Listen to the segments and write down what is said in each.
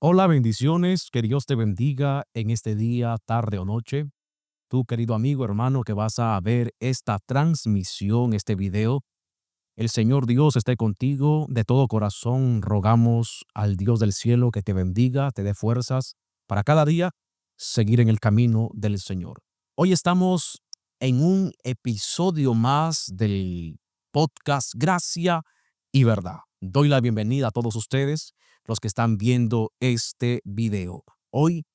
Hola, bendiciones, que Dios te bendiga en este día, tarde o noche. Tú, querido amigo, hermano, que vas a ver esta transmisión, este video, el Señor Dios esté contigo. De todo corazón rogamos al Dios del cielo que te bendiga, te dé fuerzas para cada día seguir en el camino del Señor. Hoy estamos en un episodio más del podcast Gracia y Verdad. Doy la bienvenida a todos ustedes, los que están viendo este video. Hoy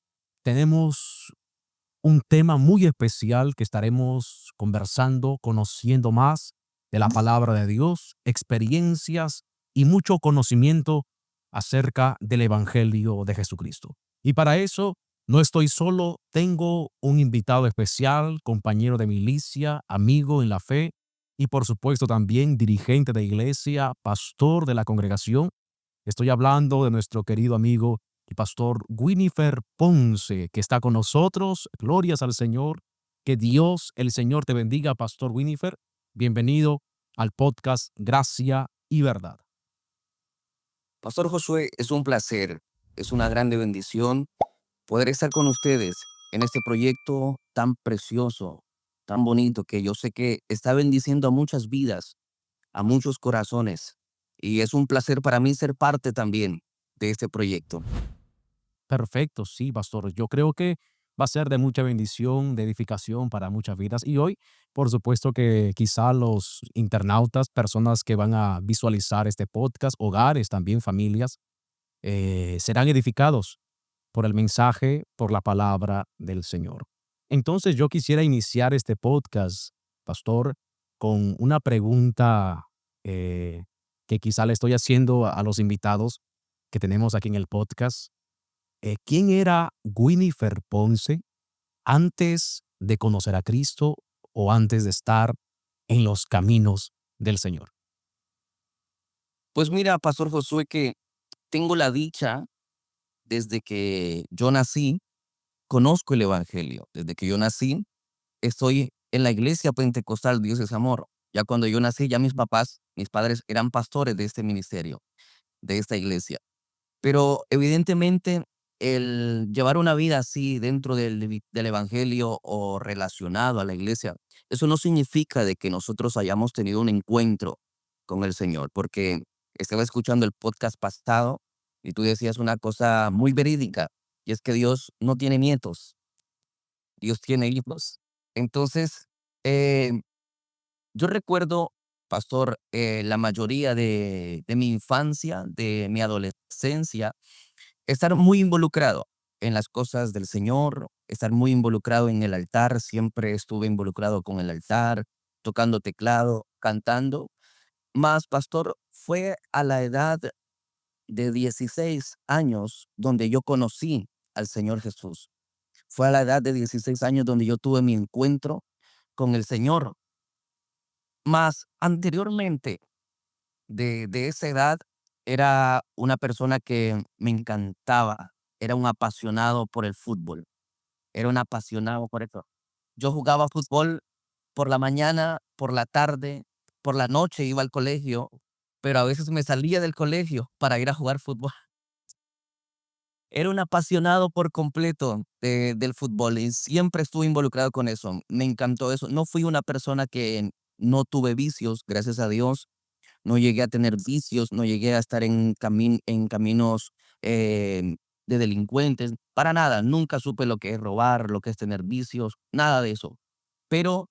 tenemos un tema muy especial que estaremos conversando, conociendo más de la palabra de Dios, experiencias y mucho conocimiento acerca del Evangelio de Jesucristo. Y para eso no estoy solo, tengo un invitado especial, compañero de milicia, amigo en la fe y por supuesto también dirigente de iglesia, pastor de la congregación. Estoy hablando de nuestro querido amigo y pastor Winifer Ponce, que está con nosotros. Glorias al Señor. Que Dios, el Señor, te bendiga, pastor Winifer. Bienvenido al podcast Gracia y Verdad. Pastor Josué, es un placer, es una grande bendición poder estar con ustedes en este proyecto tan precioso, tan bonito, que yo sé que está bendiciendo a muchas vidas, a muchos corazones. Y es un placer para mí ser parte también de este proyecto. Perfecto, sí, pastor. Yo creo que va a ser de mucha bendición, de edificación para muchas vidas. Y hoy, por supuesto que quizá los internautas, personas que van a visualizar este podcast, hogares, también familias, serán edificados por el mensaje, por la palabra del Señor. Entonces yo quisiera iniciar este podcast, pastor, con una pregunta que quizá le estoy haciendo a los invitados que tenemos aquí en el podcast. ¿Quién era Winifer Ponce antes de conocer a Cristo o antes de estar en los caminos del Señor? Pues mira, Pastor Josué, que tengo la dicha desde que yo nací, conozco el Evangelio. Desde que yo nací, estoy en la iglesia pentecostal Dios es Amor. Ya cuando yo nací, ya mis padres eran pastores de este ministerio, de esta iglesia. Pero evidentemente el llevar una vida así dentro del evangelio o relacionado a la iglesia, eso no significa de que nosotros hayamos tenido un encuentro con el Señor, porque estaba escuchando el podcast pasado y tú decías una cosa muy verídica, y es que Dios no tiene nietos, Dios tiene hijos. Entonces, eh, yo recuerdo, pastor, la mayoría de mi infancia, de mi adolescencia, estar muy involucrado en las cosas del Señor, estar muy involucrado en el altar. Siempre estuve involucrado con el altar, tocando teclado, cantando. Más, pastor, fue a la edad de 16 años donde yo conocí al Señor Jesús. Fue a la edad de 16 años donde yo tuve mi encuentro con el Señor. Más anteriormente de esa edad, era una persona que me encantaba, era un apasionado por el fútbol, era un apasionado por eso. Yo jugaba fútbol por la mañana, por la tarde, por la noche iba al colegio, pero a veces me salía del colegio para ir a jugar fútbol. Era un apasionado por completo del fútbol y siempre estuve involucrado con eso. Me encantó eso. No fui una persona que no tuve vicios, gracias a Dios. No llegué a tener vicios, no llegué a estar en caminos de delincuentes, para nada. Nunca supe lo que es robar, lo que es tener vicios, nada de eso. Pero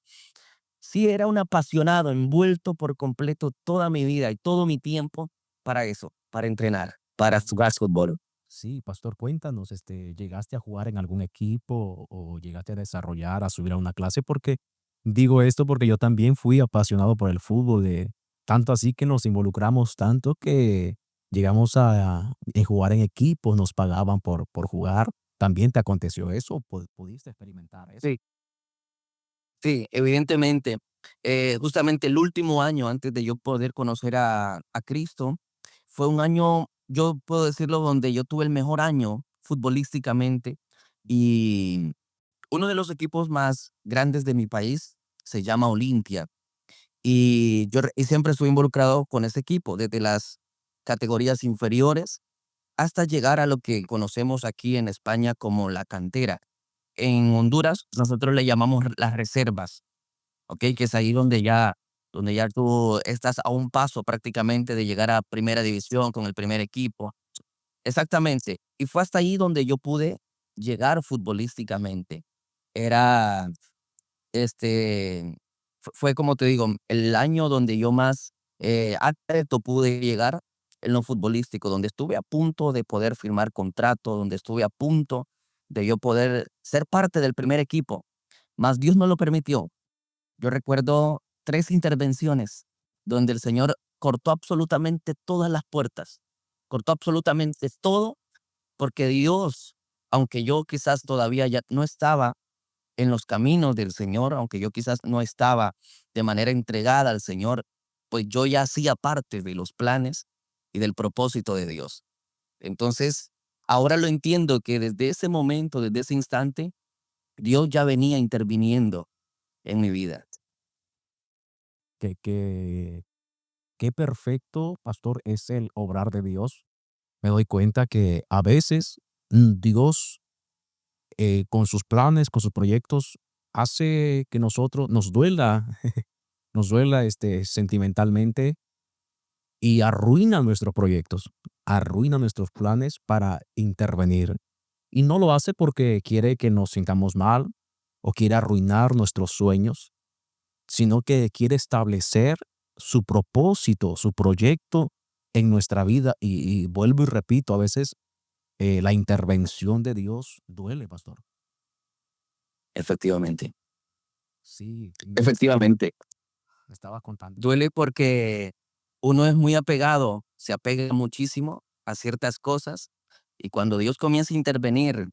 sí era un apasionado, envuelto por completo toda mi vida y todo mi tiempo para eso, para entrenar, para jugar fútbol. Sí, pastor, cuéntanos, ¿llegaste a jugar en algún equipo o llegaste a desarrollar, a subir a una clase? Porque digo esto porque yo también fui apasionado por el fútbol, tanto así que nos involucramos tanto que llegamos a jugar en equipos, nos pagaban por jugar. ¿También te aconteció eso? ¿Pudiste experimentar eso? Sí, sí, evidentemente. Justamente el último año antes de yo poder conocer a Cristo, fue un año, yo puedo decirlo, donde yo tuve el mejor año futbolísticamente. Y uno de los equipos más grandes de mi país se llama Olimpia. Y siempre estuve involucrado con ese equipo, desde las categorías inferiores hasta llegar a lo que conocemos aquí en España como la cantera. En Honduras nosotros le llamamos las reservas, ¿ok? Que es ahí donde ya tú estás a un paso prácticamente de llegar a primera división con el primer equipo. Exactamente. Y fue hasta ahí donde yo pude llegar futbolísticamente. Era, fue como te digo, el año donde yo más alto pude llegar en lo futbolístico, donde estuve a punto de poder firmar contrato, donde estuve a punto de yo poder ser parte del primer equipo, mas Dios no lo permitió. Yo recuerdo 3 intervenciones donde el Señor cortó absolutamente todas las puertas, cortó absolutamente todo, porque Dios, aunque yo quizás todavía ya no estaba en los caminos del Señor, aunque yo quizás no estaba de manera entregada al Señor, pues yo ya hacía parte de los planes y del propósito de Dios. Entonces, ahora lo entiendo que desde ese momento, desde ese instante, Dios ya venía interviniendo en mi vida. Que qué perfecto, pastor, es el obrar de Dios. Me doy cuenta que a veces Dios, con sus planes, con sus proyectos, hace que nosotros nos duela sentimentalmente y arruina nuestros proyectos, arruina nuestros planes para intervenir. Y no lo hace porque quiere que nos sintamos mal o quiere arruinar nuestros sueños, sino que quiere establecer su propósito, su proyecto en nuestra vida. Y vuelvo y repito, a veces la intervención de Dios duele, pastor. Efectivamente, Sí, efectivamente. me estaba contando. Duele porque uno es muy apegado, se apega muchísimo a ciertas cosas y cuando Dios comienza a intervenir,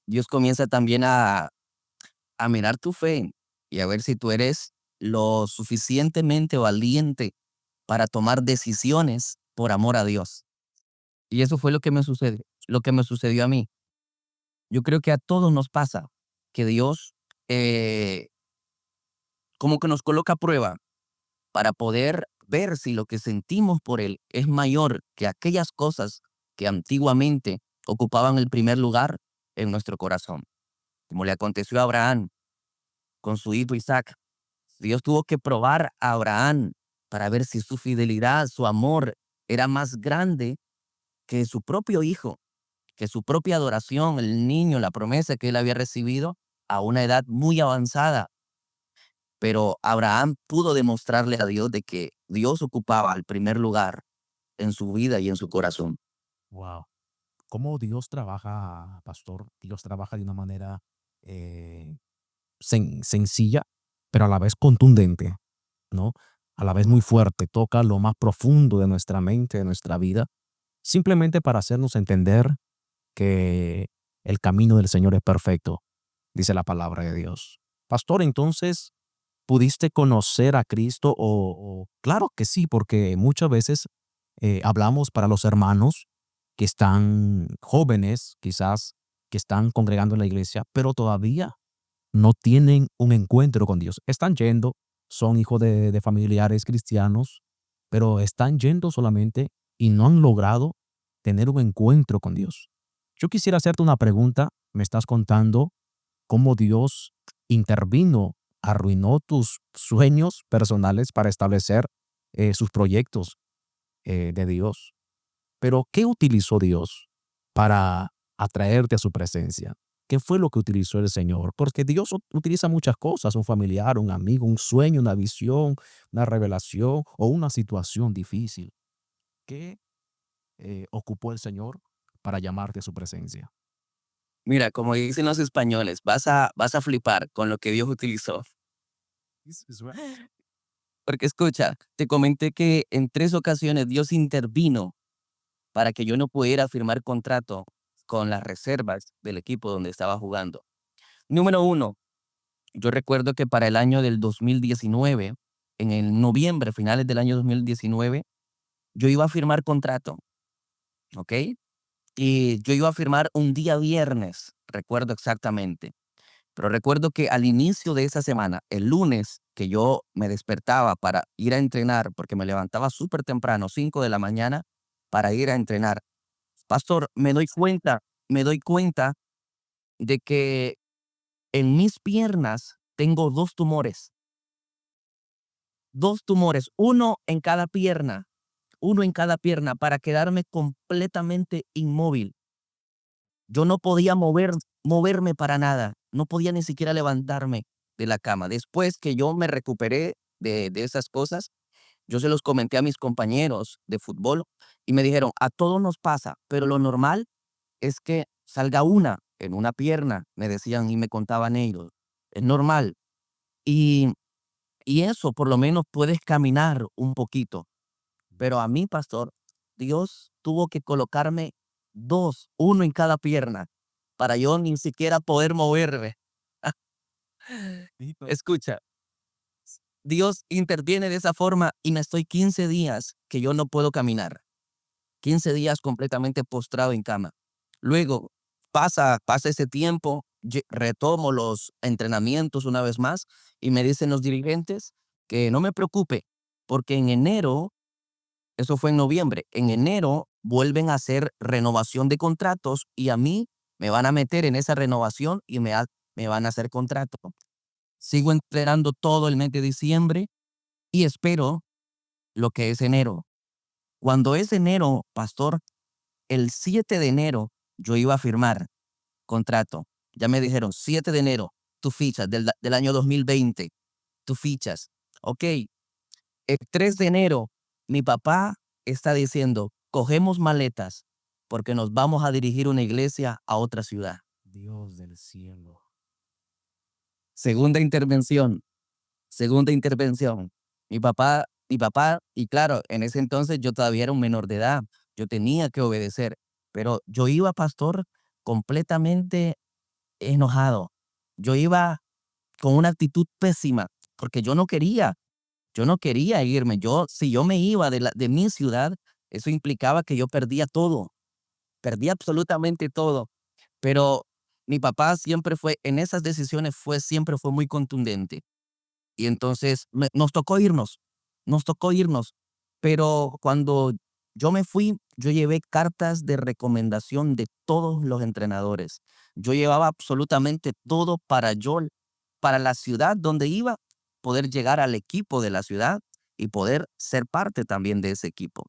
Dios comienza también a mirar tu fe y a ver si tú eres lo suficientemente valiente para tomar decisiones por amor a Dios. Y eso fue lo que me sucedió a mí. Yo creo que a todos nos pasa que Dios eh, como que nos coloca a prueba para poder ver si lo que sentimos por Él es mayor que aquellas cosas que antiguamente ocupaban el primer lugar en nuestro corazón, como le aconteció a Abraham con su hijo Isaac. Dios tuvo que probar a Abraham para ver si su fidelidad, su amor era más grande que su propio hijo, que su propia adoración, el niño, la promesa que él había recibido a una edad muy avanzada. Pero Abraham pudo demostrarle a Dios de que Dios ocupaba el primer lugar en su vida y en su corazón. Wow. ¿Cómo Dios trabaja, pastor? Dios trabaja de una manera eh, sencilla, pero a la vez contundente, ¿no? A la vez muy fuerte, toca lo más profundo de nuestra mente, de nuestra vida, simplemente para hacernos entender que el camino del Señor es perfecto, dice la palabra de Dios. Pastor, entonces, ¿pudiste conocer a Cristo? Claro que sí, porque muchas veces hablamos para los hermanos que están jóvenes, quizás, que están congregando en la iglesia, pero todavía no tienen un encuentro con Dios. Están yendo, son hijos de familiares cristianos, pero están yendo solamente y no han logrado tener un encuentro con Dios. Yo quisiera hacerte una pregunta. Me estás contando cómo Dios intervino, arruinó tus sueños personales para establecer sus proyectos de Dios. Pero, ¿qué utilizó Dios para atraerte a su presencia? ¿Qué fue lo que utilizó el Señor? Porque Dios utiliza muchas cosas, un familiar, un amigo, un sueño, una visión, una revelación o una situación difícil. ¿Qué ocupó el Señor para llamarte a su presencia? Mira, como dicen los españoles, vas a flipar con lo que Dios utilizó. Is right. Porque escucha, te comenté que en 3 ocasiones Dios intervino para que yo no pudiera firmar contrato con las reservas del equipo donde estaba jugando. Número uno, yo recuerdo que para el año del 2019, en el noviembre, finales del año 2019, yo iba a firmar contrato, ¿ok? Y yo iba a firmar un día viernes, recuerdo exactamente. Pero recuerdo que al inicio de esa semana, el lunes, que yo me despertaba para ir a entrenar, porque me levantaba súper temprano, 5 de la mañana, para ir a entrenar. Pastor, me doy cuenta de que en mis piernas tengo 2 tumores, uno en cada pierna para quedarme completamente inmóvil. Yo no podía moverme para nada, no podía ni siquiera levantarme de la cama. Después que yo me recuperé de esas cosas, yo se los comenté a mis compañeros de fútbol y me dijeron, a todos nos pasa, pero lo normal es que salga una en una pierna, me decían y me contaban ellos. Es normal. Y, y eso, por lo menos puedes caminar un poquito. Pero a mí, pastor, Dios tuvo que colocarme 2, uno en cada pierna, para yo ni siquiera poder moverme. Bendito. Escucha, Dios interviene de esa forma y me estoy 15 días que yo no puedo caminar. 15 días completamente postrado en cama. Luego pasa ese tiempo, retomo los entrenamientos una vez más y me dicen los dirigentes que no me preocupe, porque en enero, eso fue en noviembre, en enero vuelven a hacer renovación de contratos y a mí me van a meter en esa renovación y me van a hacer contrato. Sigo entrenando todo el mes de diciembre y espero lo que es enero. Cuando es enero, pastor, el 7 de enero yo iba a firmar contrato. Ya me dijeron, 7 de enero, tú fichas del año 2020, tú fichas. Ok, el 3 de enero, mi papá está diciendo, cogemos maletas porque nos vamos a dirigir una iglesia a otra ciudad. Dios del cielo. Segunda intervención, segunda intervención. Mi papá, y claro, en ese entonces yo todavía era un menor de edad, yo tenía que obedecer, pero yo iba, pastor, completamente enojado. Yo iba con una actitud pésima, porque yo no quería irme. Si yo me iba de mi ciudad, eso implicaba que yo perdía todo, perdía absolutamente todo. Pero mi papá siempre en esas decisiones siempre fue muy contundente. Y entonces nos tocó irnos. Pero cuando yo me fui, yo llevé cartas de recomendación de todos los entrenadores. Yo llevaba absolutamente todo para la ciudad donde iba, poder llegar al equipo de la ciudad y poder ser parte también de ese equipo.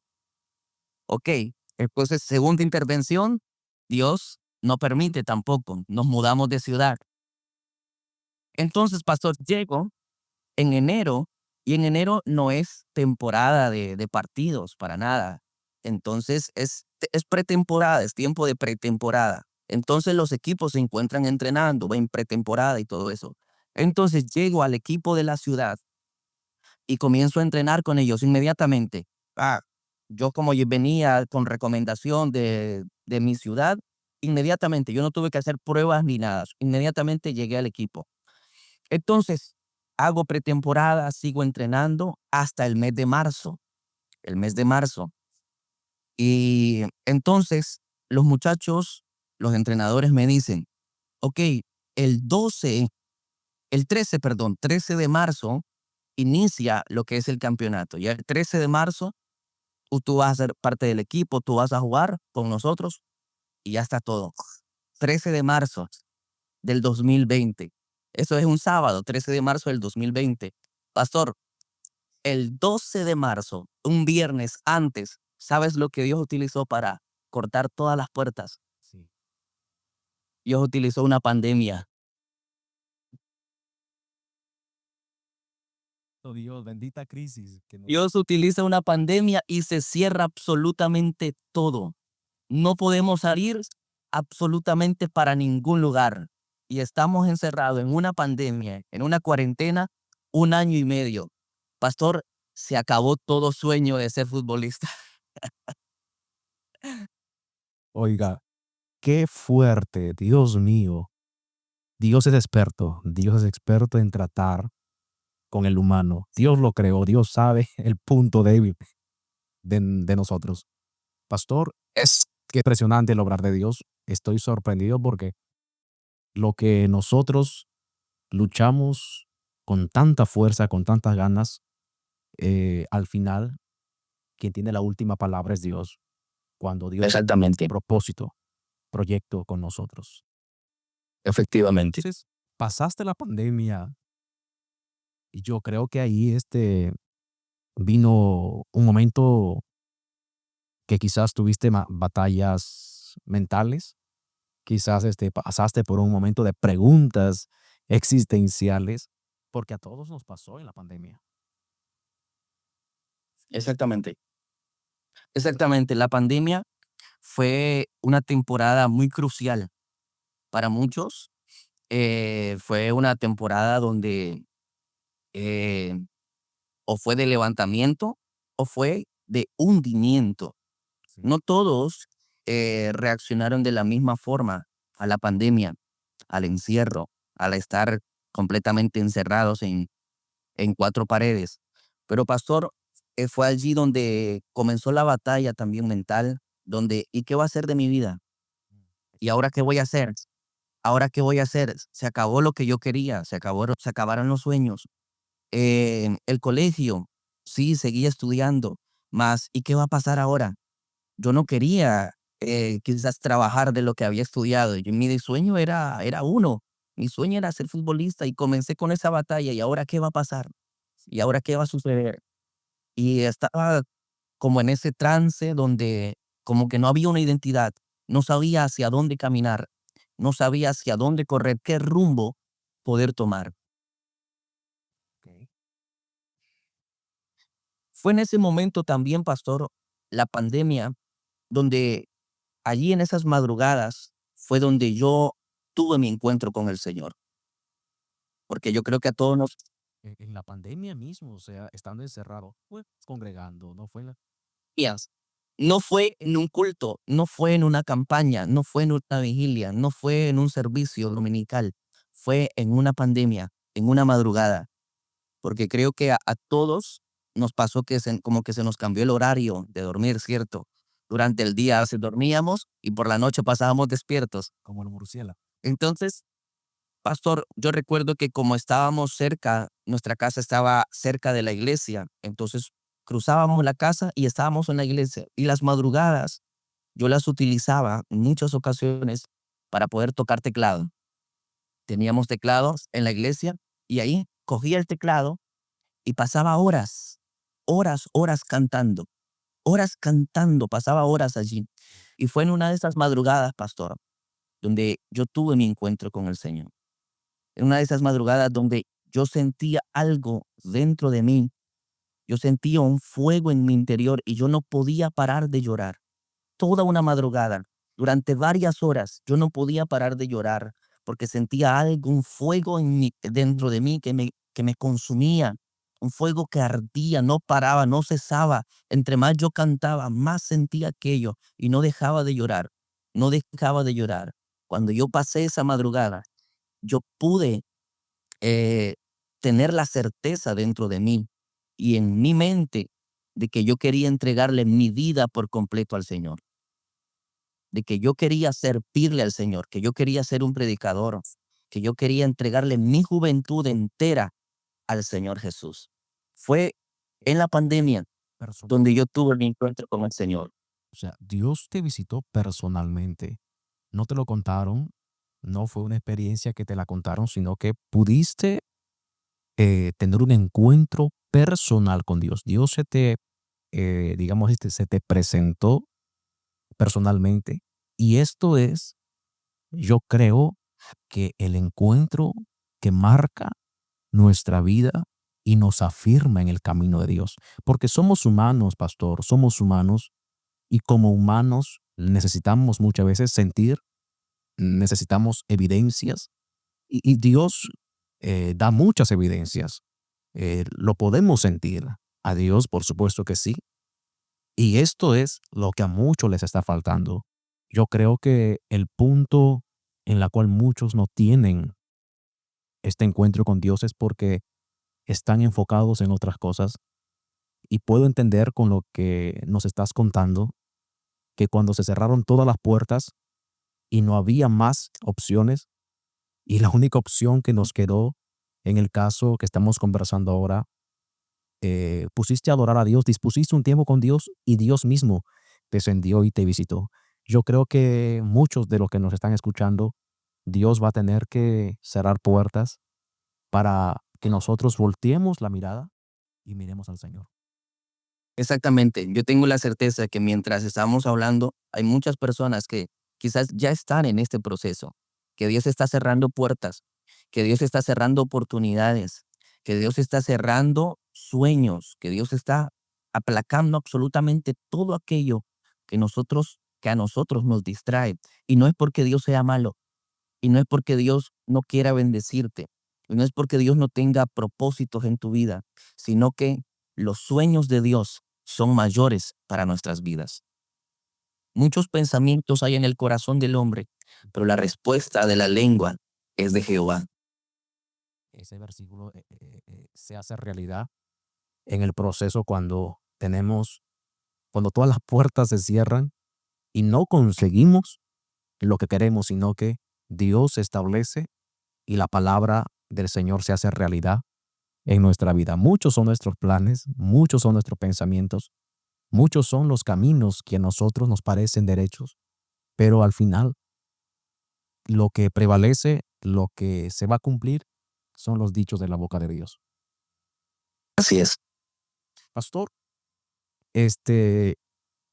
Ok, entonces segunda intervención, Dios no permite tampoco, nos mudamos de ciudad. Entonces, pastor, llego en enero, y en enero no es temporada de partidos para nada. Entonces es pretemporada, es tiempo de pretemporada. Entonces los equipos se encuentran entrenando en pretemporada y todo eso. Entonces llego al equipo de la ciudad y comienzo a entrenar con ellos inmediatamente. Ah, yo como venía con recomendación de mi ciudad, inmediatamente, yo no tuve que hacer pruebas ni nada. Inmediatamente llegué al equipo. Entonces, hago pretemporada, sigo entrenando hasta el mes de marzo. Y entonces los muchachos, los entrenadores me dicen, ok, el 12, el 13, perdón, 13 de marzo inicia lo que es el campeonato. Ya el 13 de marzo tú vas a ser parte del equipo, tú vas a jugar con nosotros y ya está todo. 13 de marzo del 2020. Eso es un sábado, 13 de marzo del 2020. Pastor, el 12 de marzo, un viernes antes, ¿sabes lo que Dios utilizó para cortar todas las puertas? Sí. Dios utilizó una pandemia. Oh, Dios, bendita crisis que nos... Dios utiliza una pandemia y se cierra absolutamente todo. No podemos salir absolutamente para ningún lugar. Y estamos encerrados en una pandemia, en una cuarentena, 1 año y medio. Pastor, se acabó todo sueño de ser futbolista. Oiga, qué fuerte, Dios mío. Dios es experto en tratar con el humano. Dios lo creó, Dios sabe el punto débil de nosotros. Pastor, es que impresionante el obrar de Dios. Estoy sorprendido porque lo que nosotros luchamos con tanta fuerza, con tantas ganas, al final, quien tiene la última palabra es Dios. cuando Dios tiene Exactamente, propósito, proyecto con nosotros. efectivamente. Entonces, pasaste la pandemia y yo creo que ahí vino un momento que quizás tuviste batallas mentales, quizás pasaste por un momento de preguntas existenciales, porque a todos nos pasó en la pandemia. Exactamente. Exactamente. La pandemia fue una temporada muy crucial para muchos. Fue una temporada donde eh, o fue de levantamiento o fue de hundimiento. Sí, No todos reaccionaron de la misma forma a la pandemia, al encierro, al estar completamente encerrados en cuatro paredes. Pero pastor, fue allí donde comenzó la batalla también mental, donde ¿y qué va a hacer de mi vida? ¿Y ahora qué voy a hacer? ¿Ahora qué voy a hacer? Se acabó lo que yo quería, se acabaron los sueños. El colegio, sí, seguía estudiando, más ¿y qué va a pasar ahora? Yo no quería quizás trabajar de lo que había estudiado. Mi sueño era uno, mi sueño era ser futbolista y comencé con esa batalla. ¿Y ahora qué va a pasar? ¿Y ahora qué va a suceder? Y estaba como en ese trance donde como que no había una identidad, no sabía hacia dónde caminar, no sabía hacia dónde correr, qué rumbo poder tomar. ok. Fue en ese momento también, pastor, la pandemia, donde allí en esas madrugadas fue donde yo tuve mi encuentro con el Señor, porque yo creo que a todos nos En la pandemia mismo, o sea, estando encerrado, fue congregando, no fue días. No fue en un culto, no fue en una campaña, no fue en una vigilia, no fue en un servicio dominical, fue en una pandemia, en una madrugada, porque creo que a todos nos pasó que como que se nos cambió el horario de dormir, ¿cierto? Durante el día se dormíamos y por la noche pasábamos despiertos. como el murciélago. Entonces, pastor, yo recuerdo que como estábamos cerca, nuestra casa estaba cerca de la iglesia, entonces cruzábamos la casa y estábamos en la iglesia. Y las madrugadas yo las utilizaba en muchas ocasiones para poder tocar teclado. Teníamos teclados en la iglesia y ahí cogía el teclado y pasaba horas, horas cantando, pasaba horas allí. Y fue en una de esas madrugadas, pastor, donde yo tuve mi encuentro con el Señor. En una de esas madrugadas donde yo sentía algo dentro de mí, yo sentía un fuego en mi interior y yo no podía parar de llorar. Toda una madrugada, durante varias horas, yo no podía parar de llorar porque sentía algo, un fuego dentro de mí que me consumía, un fuego que ardía, no paraba, no cesaba. Entre más yo cantaba, más sentía aquello y no dejaba de llorar, no dejaba de llorar. Cuando yo pasé esa madrugada, yo pude eh, tener la certeza dentro de mí y en mi mente de que yo quería entregarle mi vida por completo al Señor, de que yo quería servirle al Señor, que yo quería ser un predicador, que yo quería entregarle mi juventud entera al Señor Jesús. Fue en la pandemia Personal. donde yo tuve mi encuentro con el Señor. O sea, Dios te visitó personalmente. No te lo contaron, no fue una experiencia que te la contaron, sino que pudiste tener un encuentro personal con Dios. Dios digamos, se te presentó personalmente. Y esto es, yo creo, que el encuentro que marca nuestra vida y nos afirma en el camino de Dios. Porque somos humanos, pastor, somos humanos y como humanos necesitamos muchas veces sentir, necesitamos evidencias y Dios da muchas evidencias. Lo podemos sentir. A Dios, por supuesto que sí. Y esto es lo que a muchos les está faltando. Yo creo que el punto en la cual muchos no tienen este encuentro con Dios es porque están enfocados en otras cosas. Y puedo entender con lo que nos estás contando, que cuando se cerraron todas las puertas y no había más opciones, y la única opción que nos quedó en el caso que estamos conversando ahora, pusiste a adorar a Dios, dispusiste un tiempo con Dios y Dios mismo descendió y te visitó. Yo creo que muchos de los que nos están escuchando, Dios va a tener que cerrar puertas para que nosotros volteemos la mirada y miremos al Señor. Exactamente. Yo tengo la certeza que mientras estamos hablando, hay muchas personas que quizás ya están en este proceso, que Dios está cerrando puertas, que Dios está cerrando oportunidades, que Dios está cerrando sueños, que Dios está aplacando absolutamente todo aquello que a nosotros nos distrae. Y no es porque Dios sea malo, y no es porque Dios no quiera bendecirte, y no es porque Dios no tenga propósitos en tu vida, sino que los sueños de Dios son mayores para nuestras vidas. Muchos pensamientos hay en el corazón del hombre, pero la respuesta de la lengua es de Jehová. Ese versículo se hace realidad en el proceso cuando tenemos, cuando todas las puertas se cierran y no conseguimos lo que queremos, sino que Dios establece y la palabra del Señor se hace realidad en nuestra vida. Muchos son nuestros planes, muchos son nuestros pensamientos, muchos son los caminos que a nosotros nos parecen derechos, pero al final lo que prevalece, lo que se va a cumplir, son los dichos de la boca de Dios. Así es. Pastor, este,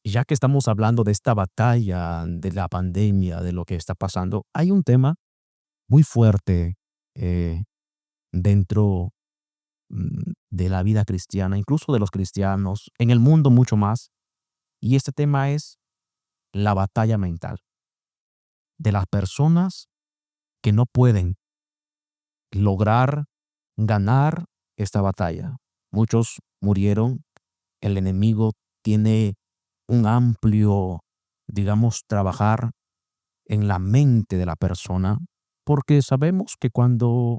ya que estamos hablando de esta batalla, de la pandemia, de lo que está pasando, hay un tema muy fuerte eh, dentro de la vida cristiana, incluso de los cristianos, en el mundo mucho más, y este tema es la batalla mental de las personas que no pueden lograr ganar esta batalla. Muchos murieron, el enemigo tiene un amplio, digamos, trabajar en la mente de la persona, porque sabemos que cuando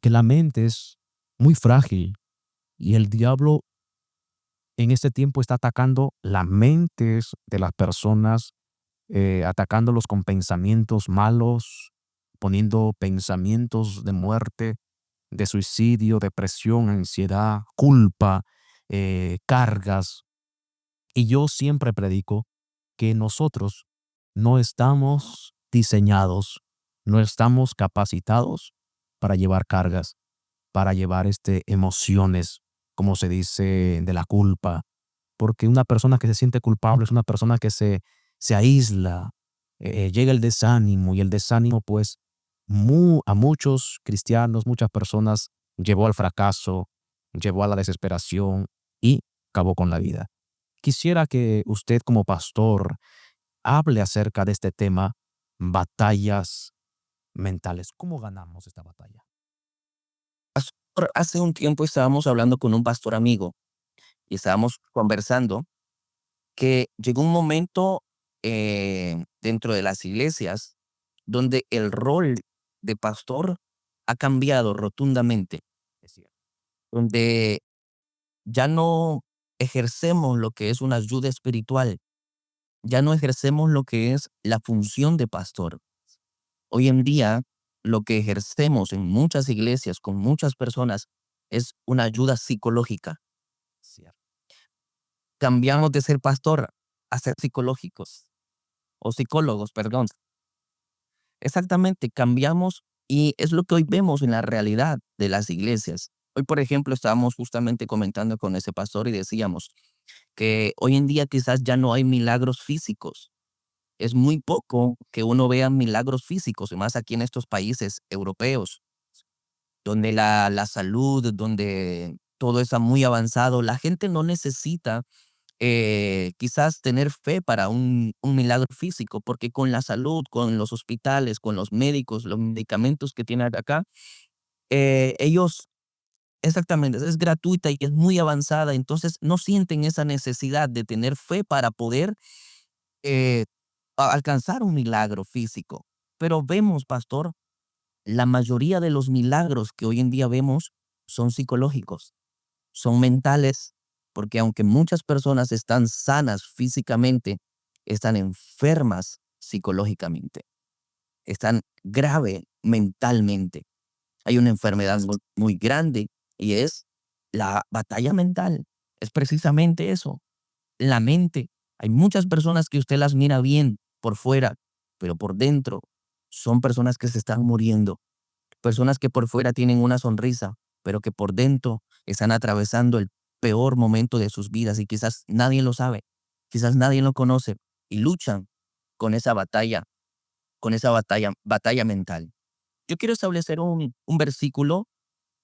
que la mente es muy frágil y el diablo en este tiempo está atacando las mentes de las personas, atacándolos con pensamientos malos, poniendo pensamientos de muerte, de suicidio, depresión, ansiedad, culpa, cargas. Y yo siempre predico que nosotros no estamos diseñados, no estamos capacitados para llevar cargas, para llevar emociones, como se dice, de la culpa. Porque una persona que se siente culpable es una persona que se aísla, llega el desánimo y el desánimo pues a muchos cristianos, muchas personas llevó al fracaso, llevó a la desesperación y acabó con la vida. Quisiera que usted como pastor hable acerca de este tema, batallas mentales. ¿Cómo ganamos esta batalla? Hace un tiempo estábamos hablando con un pastor amigo y estábamos conversando que llegó un momento dentro de las iglesias donde el rol de pastor ha cambiado rotundamente, Es cierto. donde ya no ejercemos lo que es una ayuda espiritual, ya no ejercemos lo que es la función de pastor. Hoy en día, lo que ejercemos en muchas iglesias con muchas personas es una ayuda psicológica. Cierto. Cambiamos de ser pastor a ser psicológicos o psicólogos, perdón. Exactamente, cambiamos y es lo que hoy vemos en la realidad de las iglesias. Hoy, por ejemplo, estábamos justamente comentando con ese pastor y decíamos que hoy en día quizás ya no hay milagros físicos. Es muy poco que uno vea milagros físicos, y más aquí en estos países europeos, donde la salud, donde todo está muy avanzado. La gente no necesita quizás tener fe para un milagro físico, porque con la salud, con los hospitales, con los médicos, los medicamentos que tienen acá, ellos, exactamente, es gratuita y es muy avanzada, entonces no sienten esa necesidad de tener fe para poder eh, alcanzar un milagro físico. Pero vemos, pastor, la mayoría de los milagros que hoy en día vemos son psicológicos, son mentales, porque aunque muchas personas están sanas físicamente, están enfermas psicológicamente, están grave mentalmente. Hay una enfermedad muy grande y es la batalla mental. Es precisamente eso, la mente. Hay muchas personas que usted las mira bien por fuera, pero por dentro son personas que se están muriendo. Personas que por fuera tienen una sonrisa, pero que por dentro están atravesando el peor momento de sus vidas y quizás nadie lo sabe, quizás nadie lo conoce y luchan con esa batalla mental. Yo quiero establecer un versículo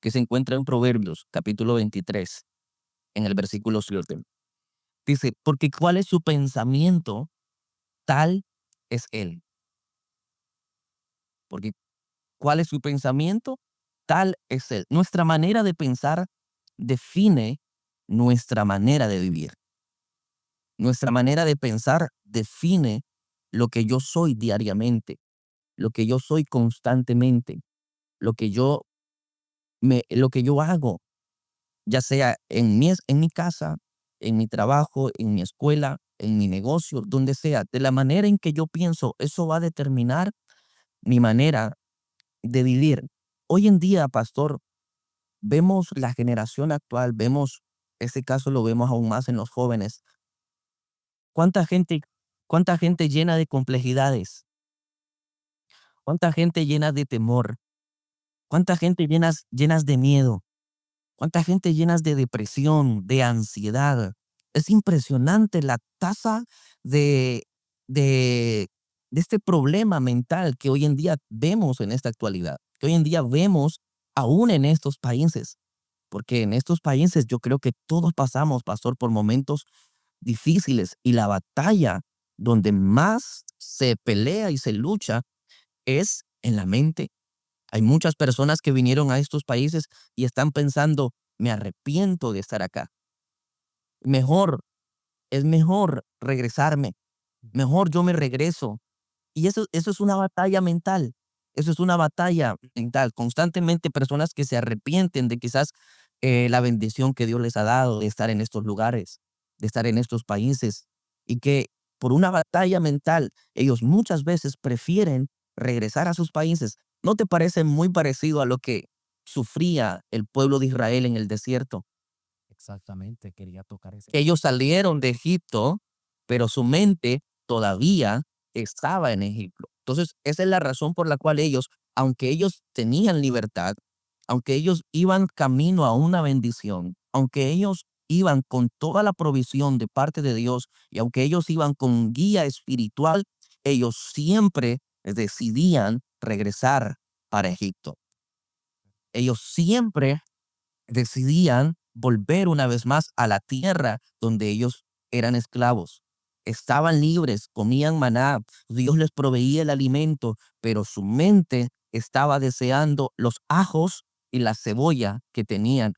que se encuentra en Proverbios, capítulo 23, en el versículo 7. Dice, porque cuál es su pensamiento, tal es él. Porque cuál es su pensamiento, tal es él. Nuestra manera de pensar define nuestra manera de vivir. Nuestra manera de pensar define lo que yo soy diariamente, lo que yo soy constantemente, lo que lo que yo hago, ya sea en mi casa, en mi trabajo, en mi escuela, en mi negocio, donde sea. De la manera en que yo pienso, eso va a determinar mi manera de vivir. Hoy en día, pastor, vemos la generación actual, vemos, este caso lo vemos aún más en los jóvenes. ¿Cuánta gente, cuánta gente llena de complejidades? ¿Cuánta gente llena de temor? ¿Cuánta gente llenas de miedo? ¿Cuánta gente llenas de depresión, de ansiedad? Es impresionante la tasa de, de, de este problema mental que hoy en día vemos en esta actualidad, que hoy en día vemos aún en estos países. Porque en estos países yo creo que todos pasamos, pastor, por momentos difíciles y la batalla donde más se pelea y se lucha es en la mente. Hay muchas personas que vinieron a estos países y están pensando, me arrepiento de estar acá. Mejor, es mejor regresarme. Mejor yo me regreso. Y eso es una batalla mental. Eso es una batalla mental. Constantemente personas que se arrepienten de quizás la bendición que Dios les ha dado de estar en estos lugares, de estar en estos países, y que por una batalla mental ellos muchas veces prefieren regresar a sus países. ¿No te parece muy parecido a lo que sufría el pueblo de Israel en el desierto? Exactamente, quería tocar ese Que ellos salieron de Egipto, pero su mente todavía estaba en Egipto. Entonces, esa es la razón por la cual ellos, aunque ellos tenían libertad, aunque ellos iban camino a una bendición, aunque ellos iban con toda la provisión de parte de Dios y aunque ellos iban con guía espiritual, ellos siempre decidían regresar para Egipto. Ellos siempre decidían volver una vez más a la tierra donde ellos eran esclavos. Estaban libres, comían maná, Dios les proveía el alimento, pero su mente estaba deseando los ajos y la cebolla que tenían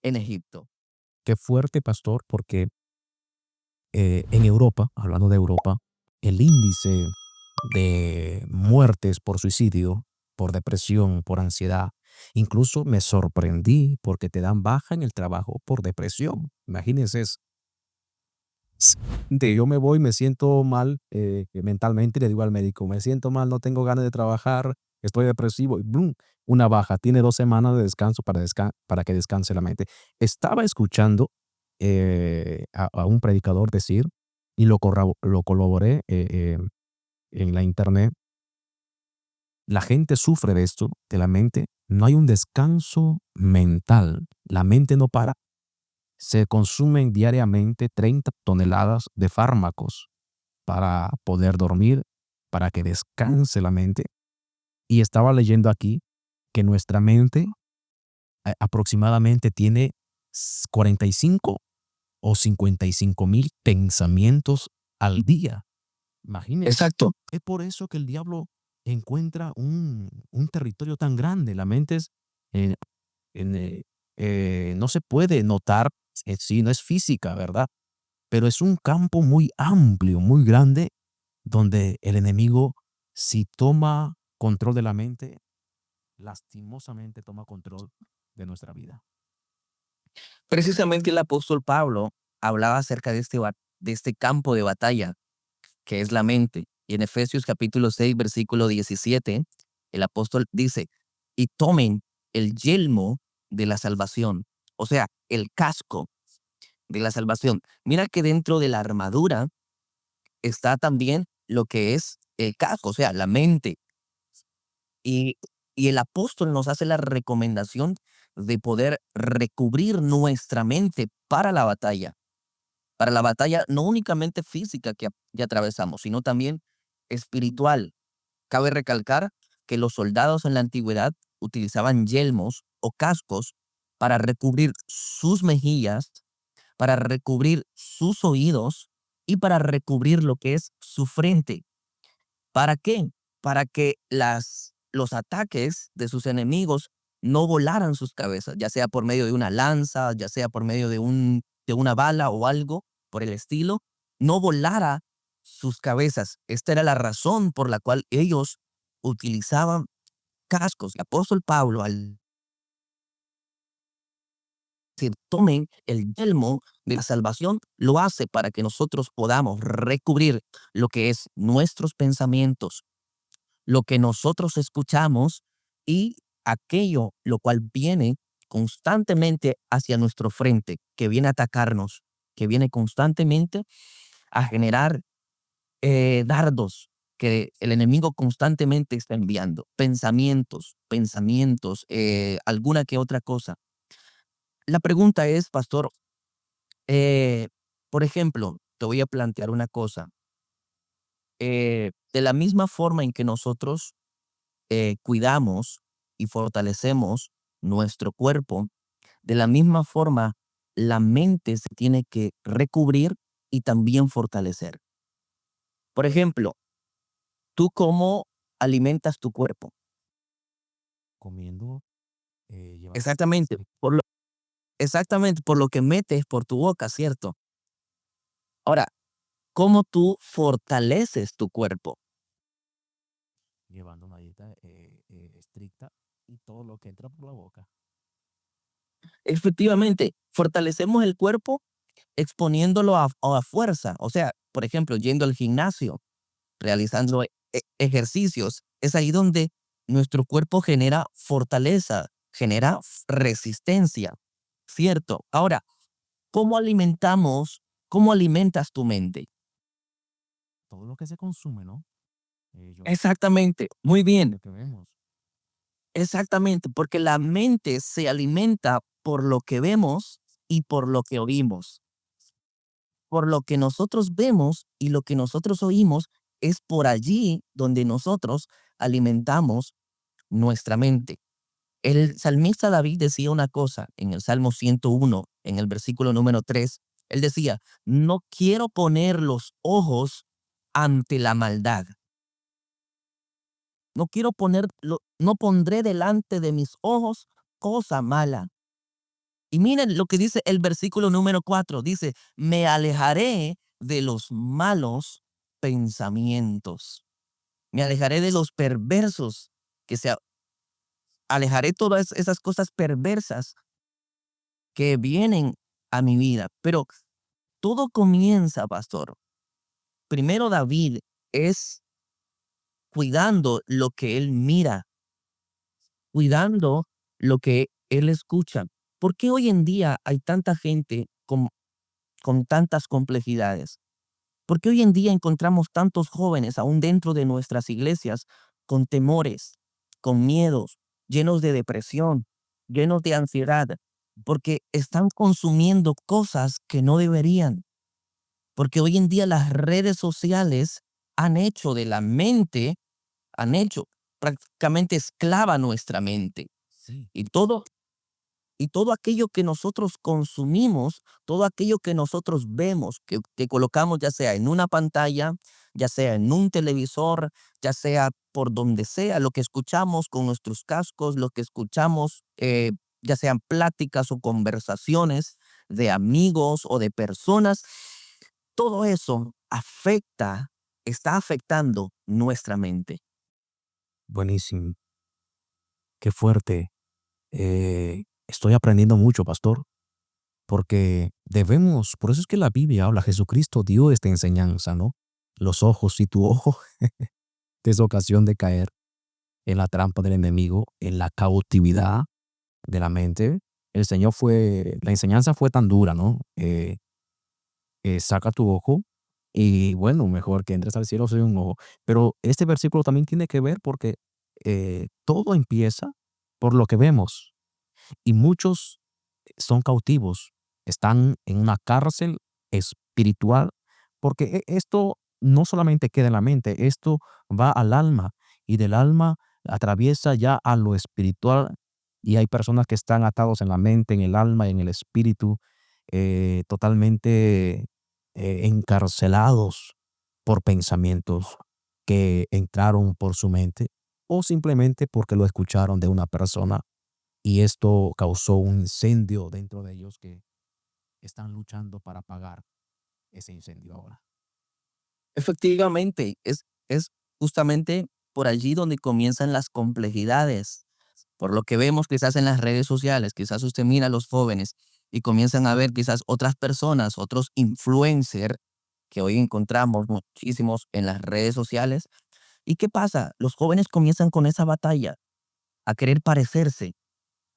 en Egipto. Qué fuerte, pastor, porque en Europa, hablando de Europa, el índice de muertes por suicidio, por depresión, por ansiedad, incluso me sorprendí porque te dan baja en el trabajo por depresión. Imagínense eso. De yo me voy, me siento mal mentalmente y le digo al médico, me siento mal, no tengo ganas de trabajar, estoy depresivo y ¡blum! Una baja. Tiene 2 semanas de descanso para que descanse la mente. Estaba escuchando a un predicador decir y lo colaboré en la internet. La gente sufre de esto, de la mente. No hay un descanso mental. La mente no para. Se consumen diariamente 30 toneladas de fármacos para poder dormir, para que descanse la mente. Y estaba leyendo aquí que nuestra mente aproximadamente tiene 45 o 55,000 pensamientos al día. Imagínense. Exacto. Es por eso que el diablo encuentra un territorio tan grande. La mente es, eh, no se puede notar, sí, no es física, ¿verdad? Pero es un campo muy amplio, muy grande, donde el enemigo, si toma control de la mente, lastimosamente toma control de nuestra vida. Precisamente el apóstol Pablo hablaba acerca de este campo de batalla que es la mente. Y en Efesios capítulo 6, versículo 17, el apóstol dice, y tomen el yelmo de la salvación, o sea, el casco. de la salvación. Mira que dentro de la armadura está también lo que es el casco, o sea, la mente. Y, y el apóstol nos hace la recomendación de poder recubrir nuestra mente para la batalla no únicamente física que atravesamos, sino también espiritual. Cabe recalcar que los soldados en la antigüedad utilizaban yelmos o cascos para recubrir sus mejillas, para recubrir sus oídos y para recubrir lo que es su frente. ¿Para qué? Para que los ataques de sus enemigos no volaran sus cabezas, ya sea por medio de una lanza, ya sea por medio de una bala o algo por el estilo, no volara sus cabezas. Esta era la razón por la cual ellos utilizaban cascos. El apóstol Pablo, al decir, tomen el yelmo de la salvación, lo hace para que nosotros podamos recubrir lo que es nuestros pensamientos, lo que nosotros escuchamos y aquello lo cual viene constantemente hacia nuestro frente, que viene a atacarnos, que viene constantemente a generar dardos que el enemigo constantemente está enviando, pensamientos, alguna que otra cosa. La pregunta es, pastor, eh, por ejemplo, te voy a plantear una cosa. De la misma forma en que nosotros cuidamos y fortalecemos nuestro cuerpo, de la misma forma, la mente se tiene que recubrir y también fortalecer. Por ejemplo, ¿tú cómo alimentas tu cuerpo? Comiendo, llevando, Exactamente, sí, exactamente por lo que metes por tu boca, ¿cierto? Ahora, ¿cómo tú fortaleces tu cuerpo? llevando una dieta estricta y todo lo que entra por la boca. Efectivamente, fortalecemos el cuerpo exponiéndolo a fuerza. O sea, por ejemplo, yendo al gimnasio, realizando ejercicios. Es ahí donde nuestro cuerpo genera fortaleza, genera resistencia, ¿cierto? Ahora, ¿cómo cómo alimentas tu mente? Todo lo que se consume, ¿no? Yo, Exactamente, muy bien, lo que vemos. exactamente, porque la mente se alimenta por lo que vemos y por lo que oímos. Por lo que nosotros vemos y lo que nosotros oímos es por allí donde nosotros alimentamos nuestra mente. El salmista David decía una cosa en el Salmo 101, en el versículo número 3. Él decía, no quiero poner los ojos ante la maldad. No pondré delante de mis ojos cosa mala. Y miren lo que dice el versículo número 4. Dice, me alejaré de los malos pensamientos. Me alejaré de los perversos, que se alejaré todas esas cosas perversas que vienen a mi vida. Pero todo comienza, pastor. Primero David es cuidando lo que él mira, cuidando lo que él escucha. ¿Por qué hoy en día hay tanta gente con tantas complejidades? ¿Por qué hoy en día encontramos tantos jóvenes aún dentro de nuestras iglesias con temores, con miedos, llenos de depresión, llenos de ansiedad? Porque están consumiendo cosas que no deberían. Porque hoy en día las redes sociales han hecho de la mente, han hecho prácticamente esclava nuestra mente. Sí. Y todo aquello que nosotros consumimos, todo aquello que nosotros vemos, que colocamos ya sea en una pantalla, ya sea en un televisor, ya sea por donde sea, lo que escuchamos con nuestros cascos, lo que escuchamos, ya sean pláticas o conversaciones de amigos o de personas, todo eso está afectando nuestra mente. Buenísimo. Qué fuerte. Estoy aprendiendo mucho, pastor, porque debemos, por eso es que la Biblia habla, Jesucristo dio esta enseñanza, ¿no? Los ojos, si tu ojo te es ocasión de caer en la trampa del enemigo, en la cautividad de la mente, la enseñanza fue tan dura, ¿no? Saca tu ojo y bueno, mejor que entres al cielo sin un ojo. Pero este versículo también tiene que ver porque todo empieza por lo que vemos y muchos son cautivos, están en una cárcel espiritual, porque esto no solamente queda en la mente, esto va al alma y del alma atraviesa ya a lo espiritual y hay personas que están atados en la mente, en el alma, en el espíritu, totalmente encarcelados por pensamientos que entraron por su mente o simplemente porque lo escucharon de una persona y esto causó un incendio dentro de ellos que están luchando para apagar ese incendio ahora. Efectivamente, es justamente por allí donde comienzan las complejidades. Por lo que vemos quizás en las redes sociales, quizás usted mira a los jóvenes y comienzan a ver quizás otras personas, otros influencers que hoy encontramos muchísimos en las redes sociales. ¿Y qué pasa? Los jóvenes comienzan con esa batalla a querer parecerse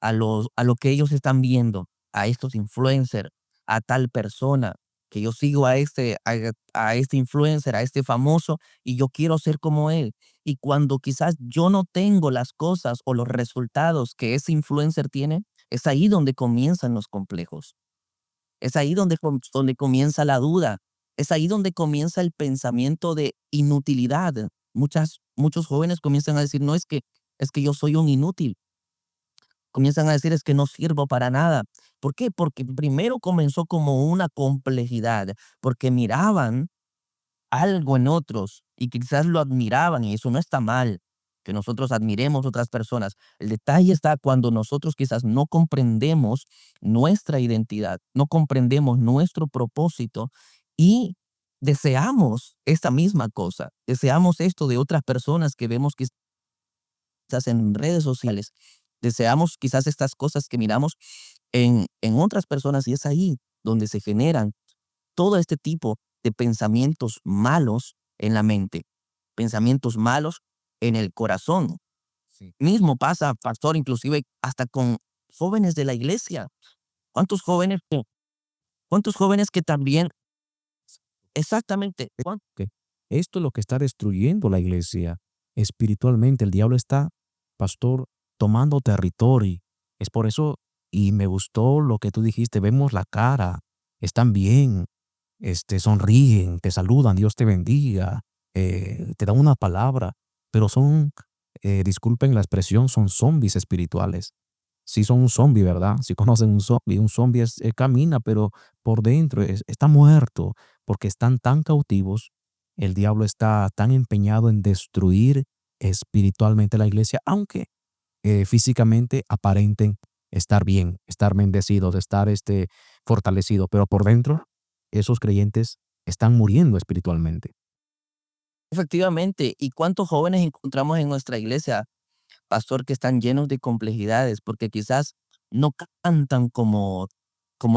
a lo que ellos están viendo, a estos influencers, a tal persona, que yo sigo a este influencer, a este famoso, y yo quiero ser como él. Y cuando quizás yo no tengo las cosas o los resultados que ese influencer tiene, es ahí donde comienzan los complejos. Es ahí donde comienza la duda. Es ahí donde comienza el pensamiento de inutilidad. Muchos jóvenes comienzan a decir, no, es que yo soy un inútil, comienzan a decir es que no sirvo para nada. ¿Por qué? Porque primero comenzó como una complejidad, porque miraban algo en otros y quizás lo admiraban y eso no está mal, que nosotros admiremos otras personas. El detalle está cuando nosotros quizás no comprendemos nuestra identidad, no comprendemos nuestro propósito y deseamos esta misma cosa, deseamos esto de otras personas que vemos quizás en redes sociales. Deseamos quizás estas cosas que miramos en otras personas y es ahí donde se generan todo este tipo de pensamientos malos en la mente, pensamientos malos en el corazón. Sí. Mismo pasa, pastor, inclusive hasta con jóvenes de la iglesia. ¿Cuántos jóvenes cuántos jóvenes que también exactamente, Que esto es lo que está destruyendo la iglesia espiritualmente. El diablo está, pastor, tomando territorio. Es por eso, y me gustó lo que tú dijiste, vemos la cara, están bien, sonríen, te saludan, Dios te bendiga, te dan una palabra, pero son, disculpen la expresión, son zombies espirituales. Sí son un zombie, ¿verdad? Si conocen un zombie camina, pero por dentro está muerto, porque están tan cautivos, el diablo está tan empeñado en destruir espiritualmente la iglesia, aunque físicamente aparenten estar bien, estar bendecidos, estar fortalecidos, pero por dentro esos creyentes están muriendo espiritualmente. efectivamente, ¿y cuántos jóvenes encontramos en nuestra iglesia, pastor, que están llenos de complejidades? Porque quizás no cantan como